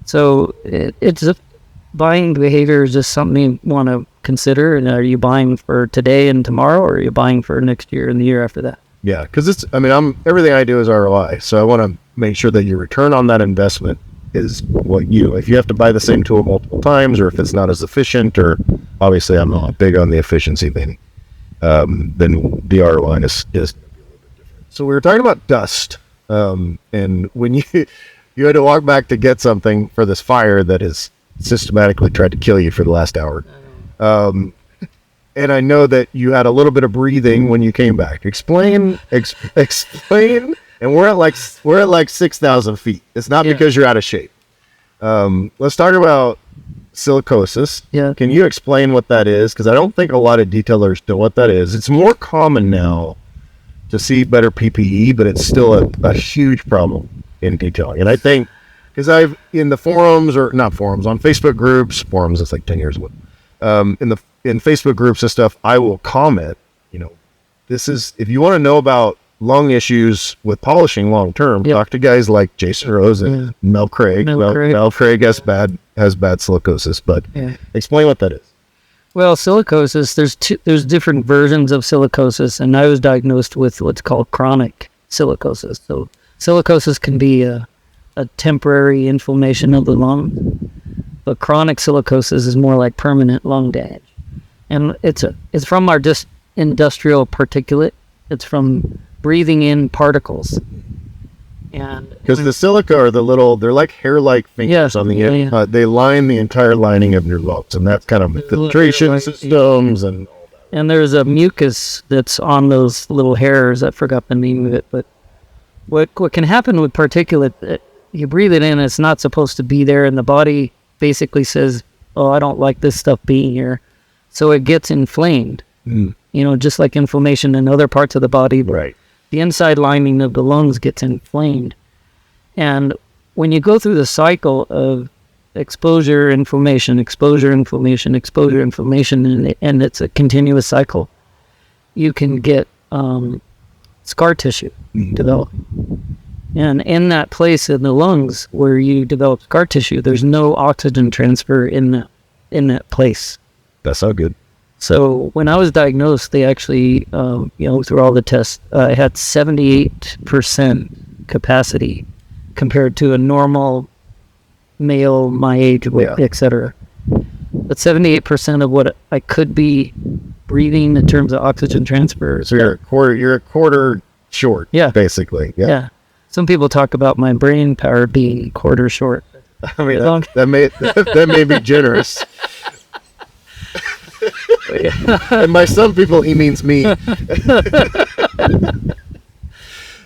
Speaker 3: So it's buying behavior is just something you want to consider. And are you buying for today and tomorrow, or are you buying for next year and the year after that?
Speaker 2: Yeah, because everything I do is ROI. So I want to make sure that your return on that investment is if you have to buy the same tool multiple times, or if it's not as efficient, or obviously I'm not big on the efficiency thing, then the ROI is. So we were talking about dust, and when you had to walk back to get something for this fire that has systematically tried to kill you for the last hour. And I know that you had a little bit of breathing when you came back. Explain. And we're at like 6,000 feet. It's not because you're out of shape. Let's talk about silicosis.
Speaker 3: Yeah.
Speaker 2: Can you explain what that is? Because I don't think a lot of detailers know what that is. It's more common now to see better PPE, but it's still a huge problem in detailing. And I think, because I've, in the forums, or not forums, on Facebook groups, forums, it's like 10 years ago, in Facebook groups and stuff, I will comment, this is, if you want to know about lung issues with polishing long term, talk to guys like Jason Rose and Mel Craig. Mel Craig has bad silicosis, but explain what that is.
Speaker 3: Well, silicosis, there's different versions of silicosis, and I was diagnosed with what's called chronic silicosis. So silicosis can be a temporary inflammation of the lung, but chronic silicosis is more like permanent lung damage. And it's from our industrial particulate. It's from breathing in particles. And
Speaker 2: because the silica are they're like hair-like fingers on the end. They line the entire lining of your lungs, and that's kind of filtration systems and all that.
Speaker 3: And there's a mucus that's on those little hairs. I forgot the name of it, but what can happen with particulate, you breathe it in, it's not supposed to be there, and the body basically says, oh, I don't like this stuff being here. So it gets inflamed, just like inflammation in other parts of the body.
Speaker 2: Right.
Speaker 3: The inside lining of the lungs gets inflamed. And when you go through the cycle of exposure, inflammation, exposure, inflammation, exposure, inflammation, and it's a continuous cycle, you can get scar tissue develop. And in that place in the lungs where you develop scar tissue, there's no oxygen transfer in that place.
Speaker 2: That's not good.
Speaker 3: So when I was diagnosed, they actually, through all the tests, I had 78% capacity compared to a normal male my age, et cetera. But 78% of what I could be breathing in terms of oxygen transfer.
Speaker 2: So you're a quarter short, basically. Yeah.
Speaker 3: Some people talk about my brain power being quarter short.
Speaker 2: I mean, that may be generous. And by some people, he means me.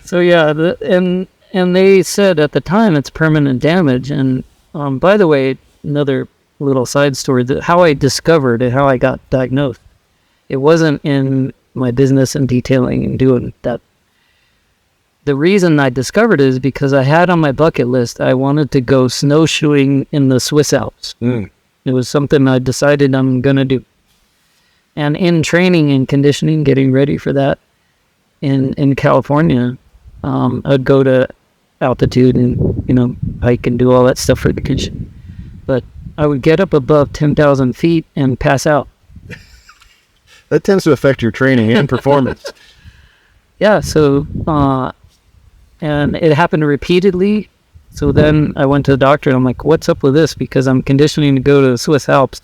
Speaker 3: So and they said at the time it's permanent damage. And by the way, another little side story: how I discovered and how I got diagnosed. It wasn't in my business and detailing and doing that. The reason I discovered it is because I had on my bucket list, I wanted to go snowshoeing in the Swiss Alps. It was something I decided I'm going to do. And in training and conditioning, getting ready for that in California, I'd go to altitude and, hike and do all that stuff for the condition. But I would get up above 10,000 feet and pass out.
Speaker 2: That tends to affect your training and performance.
Speaker 3: Yeah, so, and it happened repeatedly. So then I went to the doctor and I'm like, what's up with this? Because I'm conditioning to go to the Swiss Alps.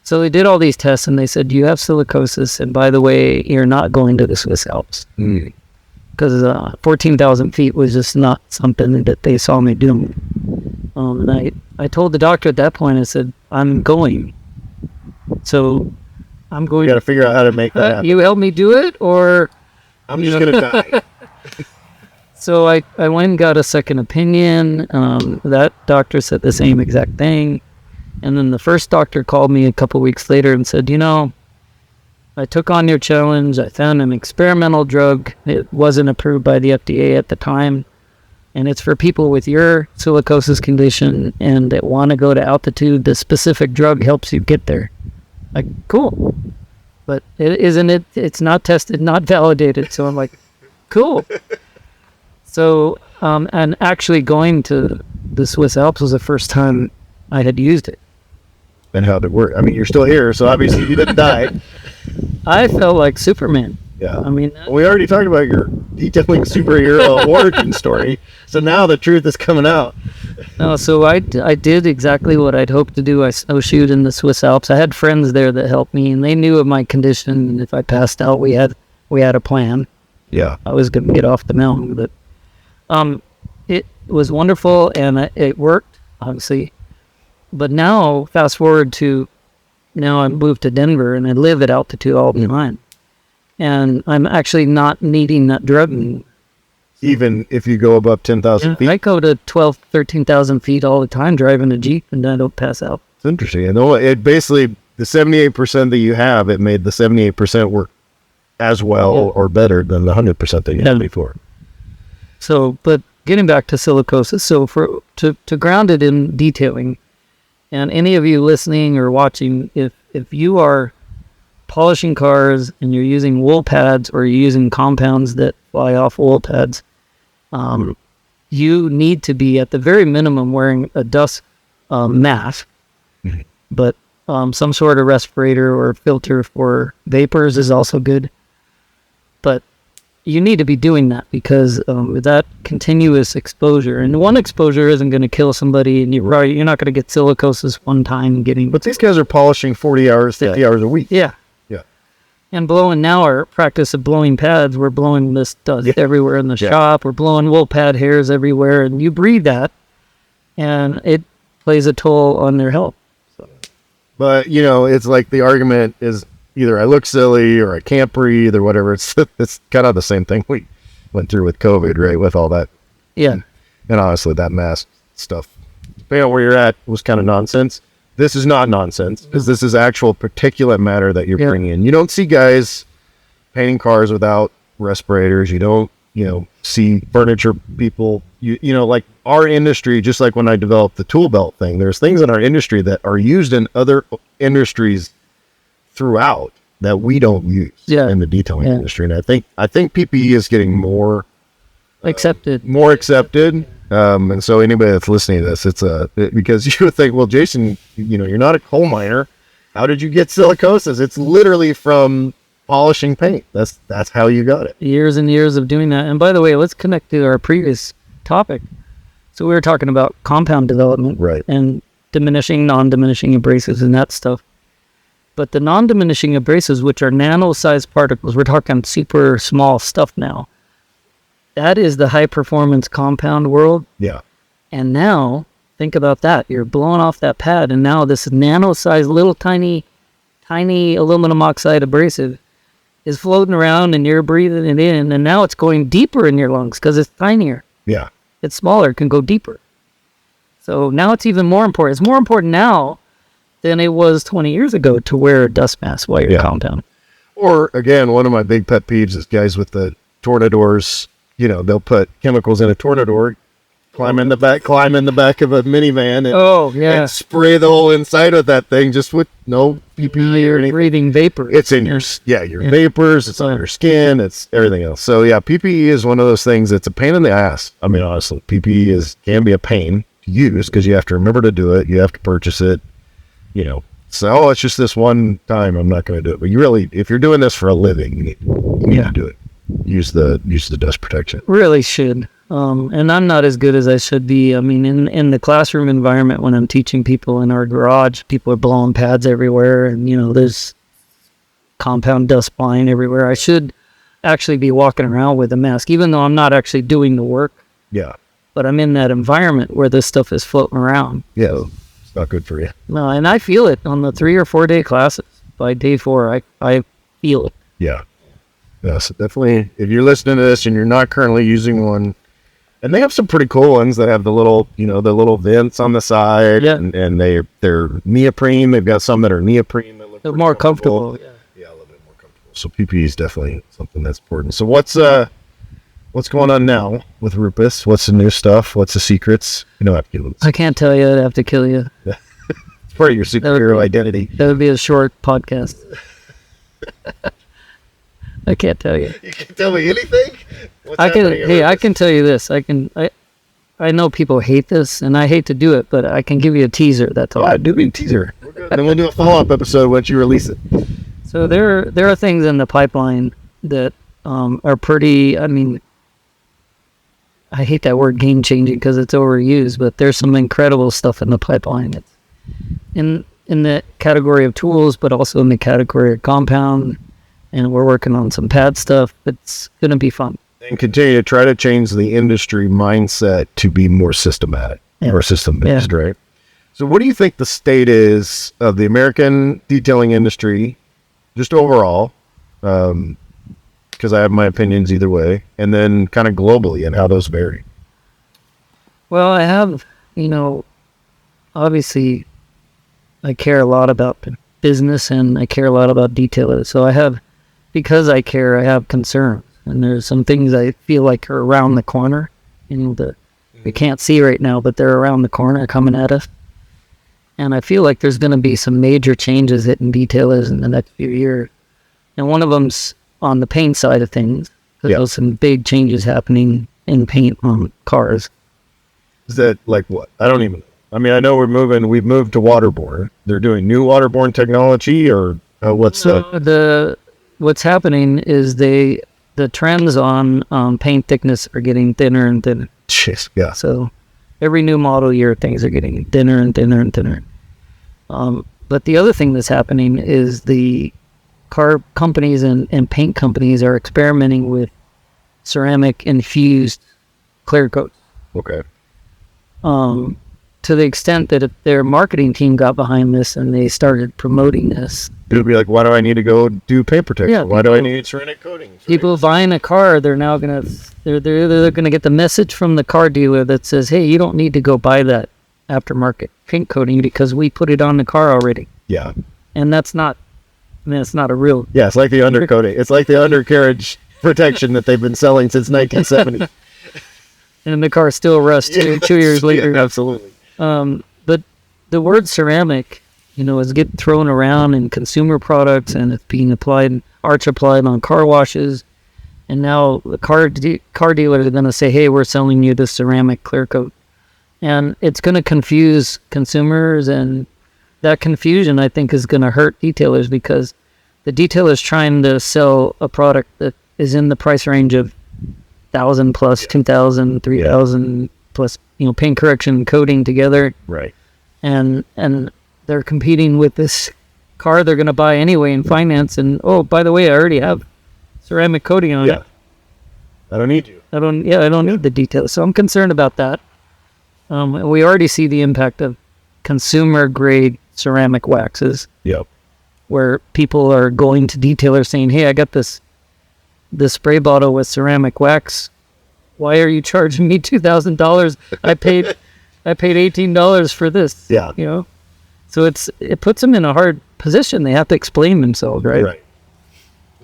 Speaker 3: So they did all these tests and they said, you have silicosis. And by the way, you're not going to the Swiss Alps. Because 14,000 feet was just not something that they saw me doing. And I told the doctor at that point, I said, I'm going. So I'm going.
Speaker 2: You got to figure out how to make that happen.
Speaker 3: You help me do it, or
Speaker 2: I'm just going to die.
Speaker 3: So I went and got a second opinion. That doctor said the same exact thing. And then the first doctor called me a couple weeks later and said, I took on your challenge. I found an experimental drug. It wasn't approved by the FDA at the time. And it's for people with your silicosis condition and that want to go to altitude. The specific drug helps you get there. Like, cool. But it's not tested, not validated. So I'm like, cool. So, and actually going to the Swiss Alps was the first time I had used it.
Speaker 2: And how did it work? I mean, you're still here, so obviously you didn't die.
Speaker 3: I felt like Superman.
Speaker 2: Yeah.
Speaker 3: I mean,
Speaker 2: we already talked about your detailing superhero origin story, so now the truth is coming out.
Speaker 3: No, so I did exactly what I'd hoped to do. I snowshoed in the Swiss Alps. I had friends there that helped me, and they knew of my condition. And if I passed out, we had a plan.
Speaker 2: Yeah.
Speaker 3: I was going to get off the mountain, but it was wonderful, and it worked, obviously. But now, fast forward to now, I moved to Denver, and I live at altitude all the time, and I'm actually not needing that drug anymore.
Speaker 2: Even if you go above 10,000 feet?
Speaker 3: I go to 12, 13,000 feet all the time driving a Jeep, and I don't pass out.
Speaker 2: It's interesting. And it basically, the 78% that you have, it made the 78% work as well or better than the 100% that you had before.
Speaker 3: So, but getting back to silicosis, so to ground it in detailing, and any of you listening or watching, if you are polishing cars and you're using wool pads or you're using compounds that fly off wool pads, you need to be at the very minimum wearing a dust mask, but some sort of respirator or filter for vapors is also good. But you need to be doing that because with that continuous exposure, and one exposure isn't going to kill somebody, and you're not going to get silicosis one time getting.
Speaker 2: But these guys are polishing 40 hours, 50 hours a week.
Speaker 3: Yeah. And blowing now, our practice of blowing pads, we're blowing this dust everywhere in the shop. We're blowing wool pad hairs everywhere, and you breathe that, and it plays a toll on their health. So.
Speaker 2: But, it's like the argument is either I look silly or I can't breathe or whatever. It's kind of the same thing we went through with COVID, right? With all that.
Speaker 3: Yeah.
Speaker 2: And honestly, that mask stuff, depending on where you're at, was kind of nonsense. This is not nonsense, because this is actual particulate matter that you're bringing in. You don't see guys painting cars without respirators. You don't, see furniture people, like our industry, just like when I developed the tool belt thing, there's things in our industry that are used in other industries throughout that we don't use in the detailing industry. And I think PPE is getting more accepted. And so anybody that's listening to this, because you would think, well, Jason, you're not a coal miner. How did you get silicosis? It's literally from polishing paint. That's how you got it.
Speaker 3: Years and years of doing that. And by the way, let's connect to our previous topic. So we were talking about compound development,
Speaker 2: right?
Speaker 3: And diminishing, non-diminishing abrasives and that stuff. But the non-diminishing abrasives, which are nano-sized particles, we're talking super small stuff now. That is the high-performance compound world.
Speaker 2: Yeah.
Speaker 3: And now, think about that. You're blowing off that pad, and now this nano-sized, little tiny aluminum oxide abrasive is floating around, and you're breathing it in, and now it's going deeper in your lungs because it's tinier.
Speaker 2: Yeah.
Speaker 3: It's smaller, it can go deeper. So now it's even more important. It's more important now than it was 20 years ago to wear a dust mask while you're compound. Or,
Speaker 2: again, one of my big pet peeves is guys with the tornadors. They'll put chemicals in a tornador, climb in the back of a minivan, and spray the whole inside of that thing just with no PPE or anything.
Speaker 3: Breathing vapor.
Speaker 2: It's in your vapors. It's on your skin. It's everything else. So PPE is one of those things. It's a pain in the ass. I mean, honestly, PPE can be a pain to use because you have to remember to do it. You have to purchase it. So it's just this one time. I'm not going to do it. But you really, if you're doing this for a living, you need to do it. Use the dust protection.
Speaker 3: Really should. And I'm not as good as I should be. I mean, in the classroom environment, when I'm teaching people in our garage, people are blowing pads everywhere, and there's compound dust flying everywhere. I should actually be walking around with a mask, even though I'm not actually doing the work.
Speaker 2: Yeah.
Speaker 3: But I'm in that environment where this stuff is floating around.
Speaker 2: Yeah, it's not good for you.
Speaker 3: No, and I feel it on the 3 or 4 day classes. By day 4, I feel it.
Speaker 2: Yeah. Yes, definitely. If you're listening to this and you're not currently using one, and they have some pretty cool ones that have the little, the little vents on the side, and they're neoprene. They've got some that are neoprene that look
Speaker 3: more comfortable.
Speaker 2: Yeah, a little bit more comfortable. So PPE is definitely something that's important. So what's going on now with Rupus? What's the new stuff? What's the secrets? You don't have to give us.
Speaker 3: I can't tell you. I'd have to kill you.
Speaker 2: It's part of your superhero identity.
Speaker 3: That would be a short podcast. I can't tell you.
Speaker 2: You can tell me anything?
Speaker 3: I can tell you this. I know people hate this, and I hate to do it, but I can give you a teaser. That's all.
Speaker 2: Yeah, do me a teaser. Then we'll do a follow-up episode once you release it.
Speaker 3: So there are things in the pipeline that are pretty. I mean, I hate that word game changing because it's overused, but there's some incredible stuff in the pipeline. It's in the category of tools, but also in the category of compound. And we're working on some pad stuff. It's going to be fun.
Speaker 2: And continue to try to change the industry mindset to be more systematic or system-based, right? So what do you think the state is of the American detailing industry, just overall? Because I have my opinions either way. And then kind of globally and how those vary.
Speaker 3: Well, I have, obviously I care a lot about business and I care a lot about detailers. So because I care, I have concerns. And there's some things I feel like are around the corner, that we can't see right now, but they're around the corner coming at us. And I feel like there's going to be some major changes hitting detailers in the next few years. And one of them's on the paint side of things, because there's some big changes happening in paint on cars.
Speaker 2: Is that like what? I don't even know. I mean, I know we've moved to waterborne. They're doing new waterborne technology, or what's
Speaker 3: what's happening is the trends on paint thickness are getting thinner and thinner.
Speaker 2: Jeez, yeah.
Speaker 3: So every new model year, things are getting thinner and thinner and thinner. But the other thing that's happening is the car companies and paint companies are experimenting with ceramic infused clear coats.
Speaker 2: Okay.
Speaker 3: To the extent that if their marketing team got behind this and they started promoting this,
Speaker 2: it would be like, why do I need to go do paint protection?
Speaker 3: Yeah,
Speaker 2: why do I need ceramic coating?
Speaker 3: People buying a car, they're now gonna get the message from the car dealer that says, "Hey, you don't need to go buy that aftermarket paint coating because we put it on the car already."
Speaker 2: Yeah,
Speaker 3: and it's not a real.
Speaker 2: Yeah, it's like the undercoating. It's like the undercarriage protection that they've been selling since 1970.
Speaker 3: And the car still rusts 2 years later.
Speaker 2: Yeah, absolutely.
Speaker 3: But the word ceramic, is getting thrown around in consumer products, and it's being applied on car washes. And now the car dealers are going to say, "Hey, we're selling you this ceramic clear coat," and it's going to confuse consumers, and that confusion, I think, is going to hurt detailers, because the detailer's trying to sell a product that is in the price range of 1,000 plus, 2,000, 3,000 plus, paint correction and coating together.
Speaker 2: Right.
Speaker 3: And they're competing with this car they're going to buy anyway in finance. And, oh, by the way, I already have ceramic coating on it.
Speaker 2: I don't need you.
Speaker 3: I don't need the details. So I'm concerned about that. And we already see the impact of consumer grade ceramic waxes.
Speaker 2: Yep. Where
Speaker 3: people are going to detailers saying, "Hey, I got this spray bottle with ceramic wax. Why are you charging me $2,000? I paid $18 for this."
Speaker 2: Yeah.
Speaker 3: So it puts them in a hard position. They have to explain themselves, right?
Speaker 2: Right.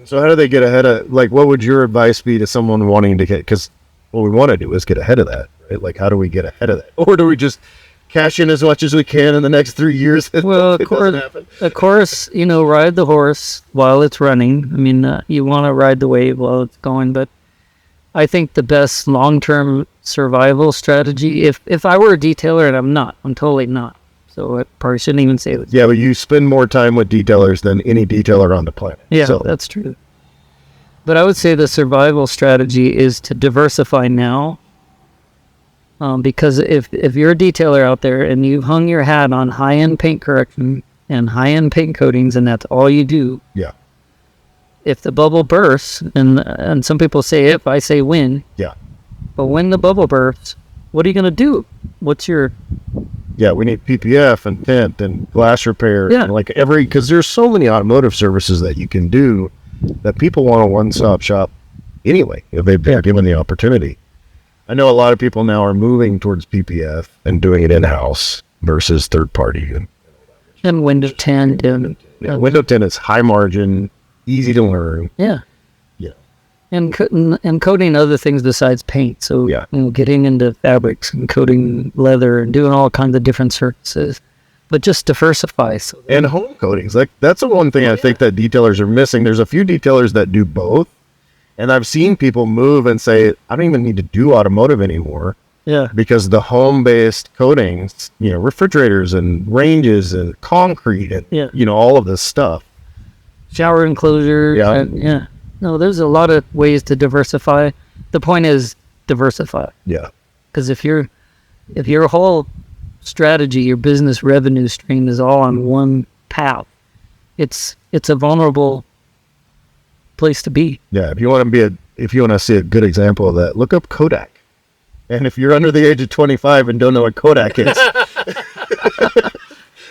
Speaker 2: So how do they get ahead of, like, what would your advice be to someone wanting to get, because what we want to do is get ahead of that, right? Like, how do we get ahead of that? Or do we just cash in as much as we can in the next 3 years?
Speaker 3: Well, of course, ride the horse while it's running. I mean, you want to ride the wave while it's going, but I think the best long-term survival strategy, if I were a detailer, and I'm totally not, so I probably shouldn't even say this.
Speaker 2: Yeah, but you spend more time with detailers than any detailer on the planet.
Speaker 3: Yeah, so that's true. But I would say the survival strategy is to diversify now. Because if you're a detailer out there and you've hung your hat on high-end paint correction and high-end paint coatings, and that's all you do. Yeah. If the bubble bursts, and some people say if, I say when. Yeah. But when the bubble bursts, what are you going to do? What's your...
Speaker 2: Yeah, we need PPF and tint and glass repair.
Speaker 3: Yeah.
Speaker 2: And because there's so many automotive services that you can do that people want a one-stop shop anyway, if they've been given the opportunity. I know a lot of people now are moving towards PPF and doing it in-house versus third-party.
Speaker 3: And window tint.
Speaker 2: Window tint is high margin, easy to learn.
Speaker 3: Yeah. Yeah. And coating other things besides paint. So, getting into fabrics and coating leather and doing all kinds of different surfaces. But just diversify.
Speaker 2: And home coatings. That's the one thing I think that detailers are missing. There's a few detailers that do both. And I've seen people move and say, I don't even need to do automotive anymore.
Speaker 3: Yeah.
Speaker 2: Because the home-based coatings, refrigerators and ranges and concrete and, all of this stuff.
Speaker 3: Shower enclosures. Yeah. No, there's a lot of ways to diversify. The point is, diversify.
Speaker 2: Yeah.
Speaker 3: Because if your whole strategy, your business revenue stream is all on one path, it's a vulnerable place to be.
Speaker 2: Yeah. If you want to see a good example of that, look up Kodak. And if you're under the age of 25 and don't know what Kodak is,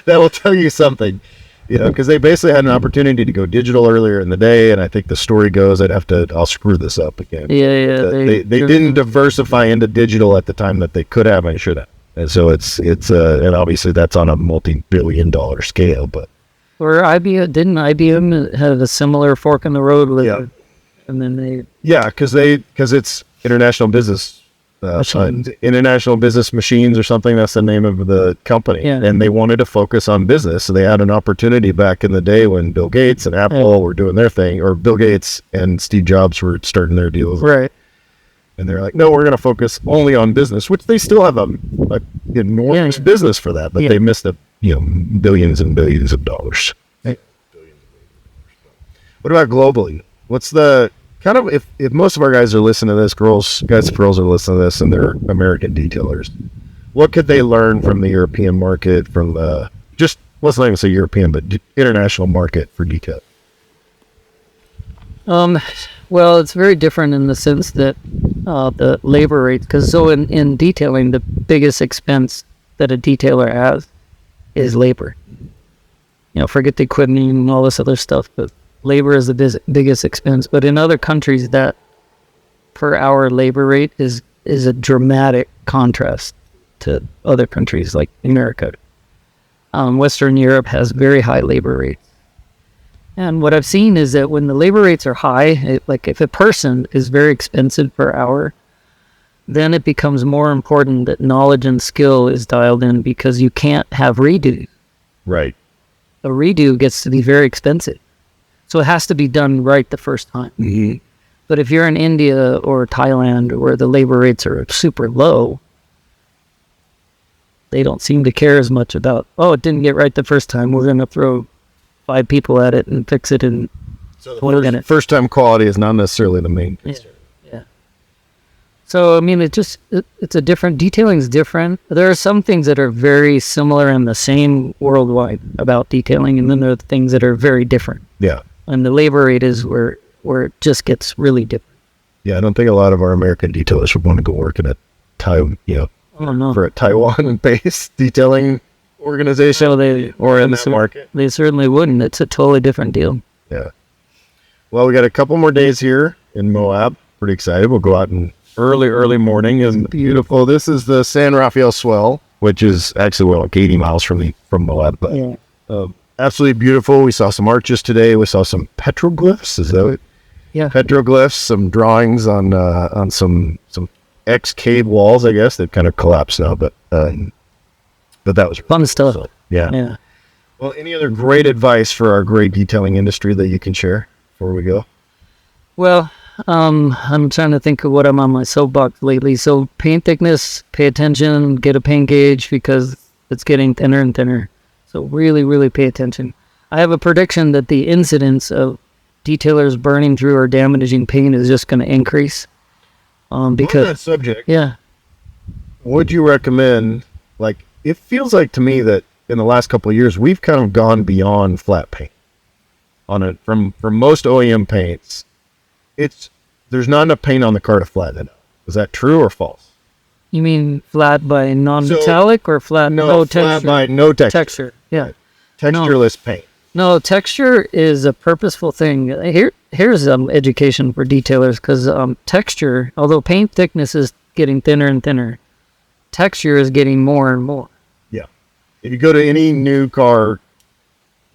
Speaker 2: that will tell you something. Because they basically had an opportunity to go digital earlier in the day, and I think the story goes, I'll screw this up again.
Speaker 3: Yeah.
Speaker 2: They didn't diversify into digital at the time that they could have and should have. And so it's and obviously that's on a multi-billion-dollar scale, but.
Speaker 3: Or IBM have a similar fork in the road with it, and then they.
Speaker 2: Yeah, because it's international business. International Business Machines or something, that's the name of the company.
Speaker 3: Yeah.
Speaker 2: And they wanted to focus on business, so they had an opportunity back in the day when Bill Gates and Apple were doing their thing, or Bill Gates and Steve Jobs were starting their deals.
Speaker 3: Right.
Speaker 2: And they're like, no, we're going to focus only on business, which they still have a enormous business for that, but they missed billions and billions of dollars. What about globally? What's the kind of, if most of our guys are listening to this, girls are listening to this, and they're American detailers, what could they learn from the European market, from the, just, let's not even say European, but international market for detail?
Speaker 3: Well, it's very different in the sense that the labor rates, because in detailing, the biggest expense that a detailer has is labor. Forget the equipment and all this other stuff, but labor is the biggest expense. But in other countries, that per hour labor rate is a dramatic contrast to other countries like America. Western Europe has very high labor rates. And what I've seen is that when the labor rates are high, like if a person is very expensive per hour, then it becomes more important that knowledge and skill is dialed in, because you can't have redo.
Speaker 2: Right.
Speaker 3: A redo gets to be very expensive. So it has to be done right the first time.
Speaker 2: Mm-hmm.
Speaker 3: But if you're in India or Thailand, where the labor rates are super low, they don't seem to care as much about, it didn't get right the first time, we're going to throw 5 people at it and fix it in 20 minutes.
Speaker 2: First time quality is not necessarily the main concern.
Speaker 3: Yeah. So, I mean, it's a different, detailing is different. There are some things that are very similar and the same worldwide about detailing, and then there are things that are very different.
Speaker 2: Yeah.
Speaker 3: And the labor rate is where it just gets really different.
Speaker 2: Yeah, I don't think a lot of our American detailers would want to go work in a for a Taiwan-based detailing organization or in that market.
Speaker 3: They certainly wouldn't. It's a totally different deal.
Speaker 2: Yeah. Well, we got a couple more days here in Moab. Pretty excited. We'll go out in early morning. And beautiful. This is the San Rafael Swell, which is actually like 80 miles from Moab. But absolutely beautiful. We saw some arches today. We saw some petroglyphs. Is that it?
Speaker 3: Yeah.
Speaker 2: Petroglyphs. Some drawings on some ex-cave walls. I guess they've kind of collapsed now, but that was
Speaker 3: fun stuff.
Speaker 2: So, yeah. Well, any other great advice for our great detailing industry that you can share before we go?
Speaker 3: Well, I'm trying to think of what I'm on my soapbox lately. So paint thickness, pay attention, get a paint gauge, because it's getting thinner and thinner. So really, really pay attention. I have a prediction that the incidence of detailers burning through or damaging paint is just going to increase. Because
Speaker 2: on that subject, would you recommend, like, it feels like to me that in the last couple of years, we've kind of gone beyond flat paint on it. From most OEM paints, there's not enough paint on the car to flatten it out. Is that true or false?
Speaker 3: You mean flat by non-metallic or flat?
Speaker 2: No, flat
Speaker 3: texture?
Speaker 2: by no texture.
Speaker 3: Texture, yeah.
Speaker 2: Textureless paint.
Speaker 3: No, texture is a purposeful thing. Here's education for detailers, because texture, although paint thickness is getting thinner and thinner, texture is getting more and more.
Speaker 2: Yeah. If you go to any new car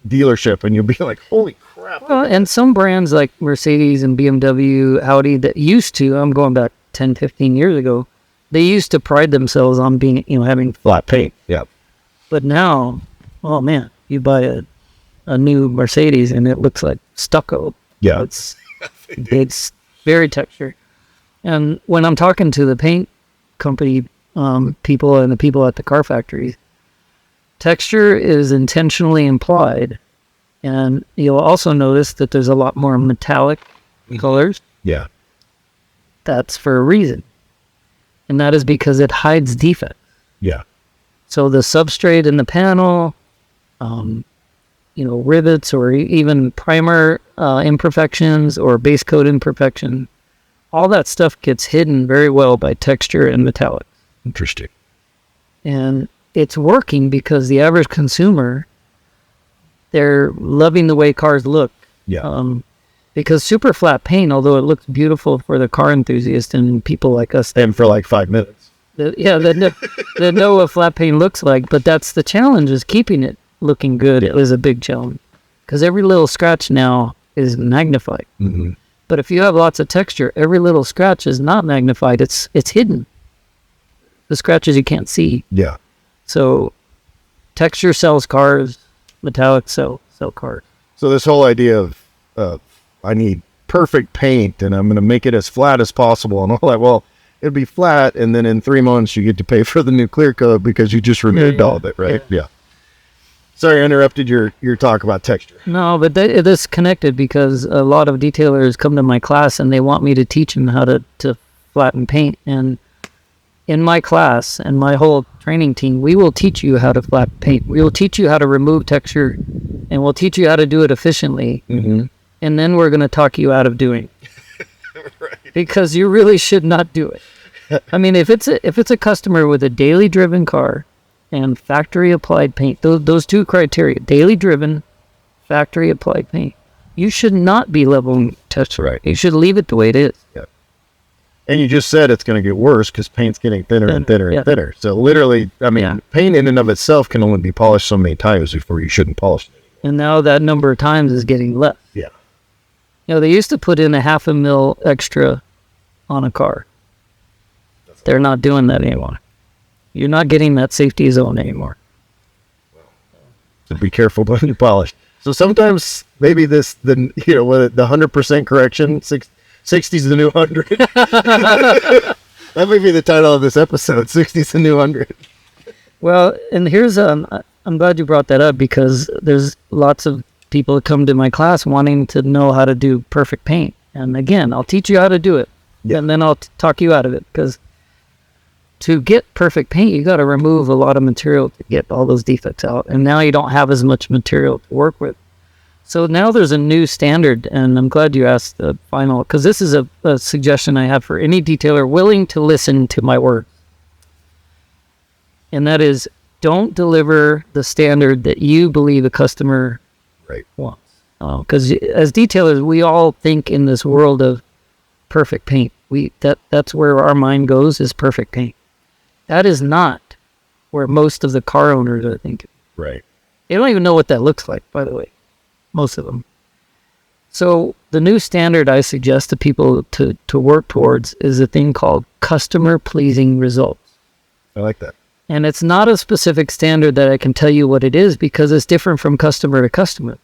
Speaker 2: dealership and you'll be like, holy crap.
Speaker 3: Well, and some brands like Mercedes and BMW, Audi, that used to, I'm going back 10, 15 years ago, they used to pride themselves on being, having
Speaker 2: flat paint. Yeah.
Speaker 3: But now, oh man, you buy a new Mercedes and it looks like stucco.
Speaker 2: Yeah.
Speaker 3: It's very textured. And when I'm talking to the paint company people and the people at the car factories, texture is intentionally implied. And you'll also notice that there's a lot more metallic colors.
Speaker 2: Yeah.
Speaker 3: That's for a reason. And that is because it hides defects.
Speaker 2: Yeah.
Speaker 3: So the substrate in the panel, rivets or even primer imperfections or base coat imperfection, all that stuff gets hidden very well by texture and metallics.
Speaker 2: Interesting.
Speaker 3: And it's working because the average consumer, they're loving the way cars look.
Speaker 2: Yeah.
Speaker 3: Because super flat paint, although it looks beautiful for the car enthusiast and people like us,
Speaker 2: And for like 5 minutes.
Speaker 3: that know what flat paint looks like, but that's the challenge, is keeping it looking good.
Speaker 2: Yeah.
Speaker 3: It is a big challenge because every little scratch now is magnified.
Speaker 2: Mm-hmm.
Speaker 3: But if you have lots of texture, every little scratch is not magnified. It's hidden. The scratches you can't see.
Speaker 2: Yeah.
Speaker 3: So texture sells cars, metallic sell cars.
Speaker 2: So this whole idea of I need perfect paint and I'm going to make it as flat as possible and all that. Well, it'll be flat, and then in 3 months you get to pay for the new clear coat because you just removed all of it, right? Yeah. Sorry, I interrupted your talk about texture.
Speaker 3: No, but it is connected because a lot of detailers come to my class and they want me to teach them how to flatten paint. And in my class and my whole training team, we will teach you how to flatten paint. We will teach you how to remove texture, and we'll teach you how to do it efficiently.
Speaker 2: Mm-hmm.
Speaker 3: And then we're going to talk you out of doing it.
Speaker 2: Right.
Speaker 3: Because you really should not do it. I mean, if it's a customer with a daily driven car and factory applied paint, those two criteria, daily driven, factory applied paint, you should not be leveling texture.
Speaker 2: Right.
Speaker 3: You should leave it the way it is.
Speaker 2: Yeah. And you just said it's going to get worse because paint's getting thinner and thinner and thinner. So literally, I mean, paint in and of itself can only be polished so many times before you shouldn't polish it anymore.
Speaker 3: And now that number of times is getting less.
Speaker 2: Yeah.
Speaker 3: They used to put in a 0.5 mil extra on a car. They're not doing that anymore. You're not getting that safety zone anymore.
Speaker 2: So be careful when you polish. So sometimes maybe the 100% correction, 60's the new 100. That may be the title of this episode, 60's the new 100.
Speaker 3: Well, and here's, I'm glad you brought that up because there's lots of people that come to my class wanting to know how to do perfect paint. And again, I'll teach you how to do it. Yeah. And then I'll talk you out of it, because to get perfect paint, you got to remove a lot of material to get all those defects out. And now you don't have as much material to work with. So now there's a new standard, and I'm glad you asked the final, because this is a suggestion I have for any detailer willing to listen to my words. And that is, don't deliver the standard that you believe a customer wants. Because as detailers, we all think in this world of perfect paint. That's where our mind goes, is perfect paint. That is not where most of the car owners are thinking.
Speaker 2: Right.
Speaker 3: They don't even know what that looks like, by the way. Most of them. So the new standard I suggest to people to work towards is a thing called customer-pleasing results.
Speaker 2: I like that.
Speaker 3: And it's not a specific standard that I can tell you what it is, because it's different from customer to customer.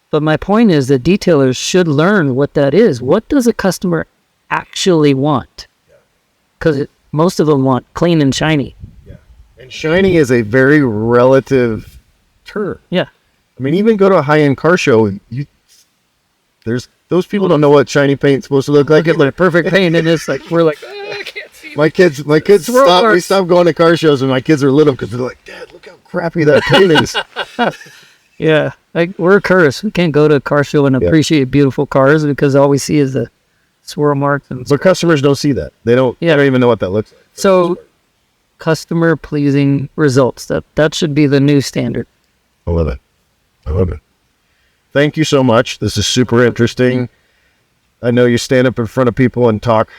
Speaker 3: But my point is that detailers should learn what that is. What does a customer actually want? Because most of them want clean and shiny.
Speaker 2: Yeah. And shiny is a very relative term.
Speaker 3: Yeah.
Speaker 2: I mean, even go to a high-end car show, and there's those people don't know what shiny paint's supposed to look like.
Speaker 3: It's like perfect paint, and it's like, we're like, I can't see.
Speaker 2: My kids we stopped going to car shows when my kids are little, because they're like, Dad, look how crappy that paint is.
Speaker 3: Yeah, like, we're cursed. We can't go to a car show and appreciate beautiful cars, because all we see is the swirl marks.
Speaker 2: But customers don't see that. They don't even know what that looks like.
Speaker 3: So customer-pleasing results, that should be the new standard.
Speaker 2: I love it. Thank you so much. This is super interesting. I know you stand up in front of people and talk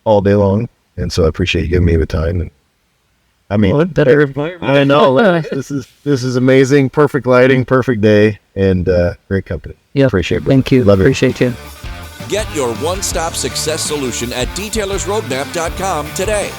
Speaker 2: all day long, and so I appreciate you giving me the time. And I mean,
Speaker 3: better environment.
Speaker 2: I know. This is amazing. Perfect lighting, perfect day, and great company.
Speaker 3: Yeah,
Speaker 2: appreciate it.
Speaker 3: Thank you.
Speaker 2: Love it.
Speaker 3: Appreciate you.
Speaker 1: Get your one-stop success solution at detailersroadmap.com today.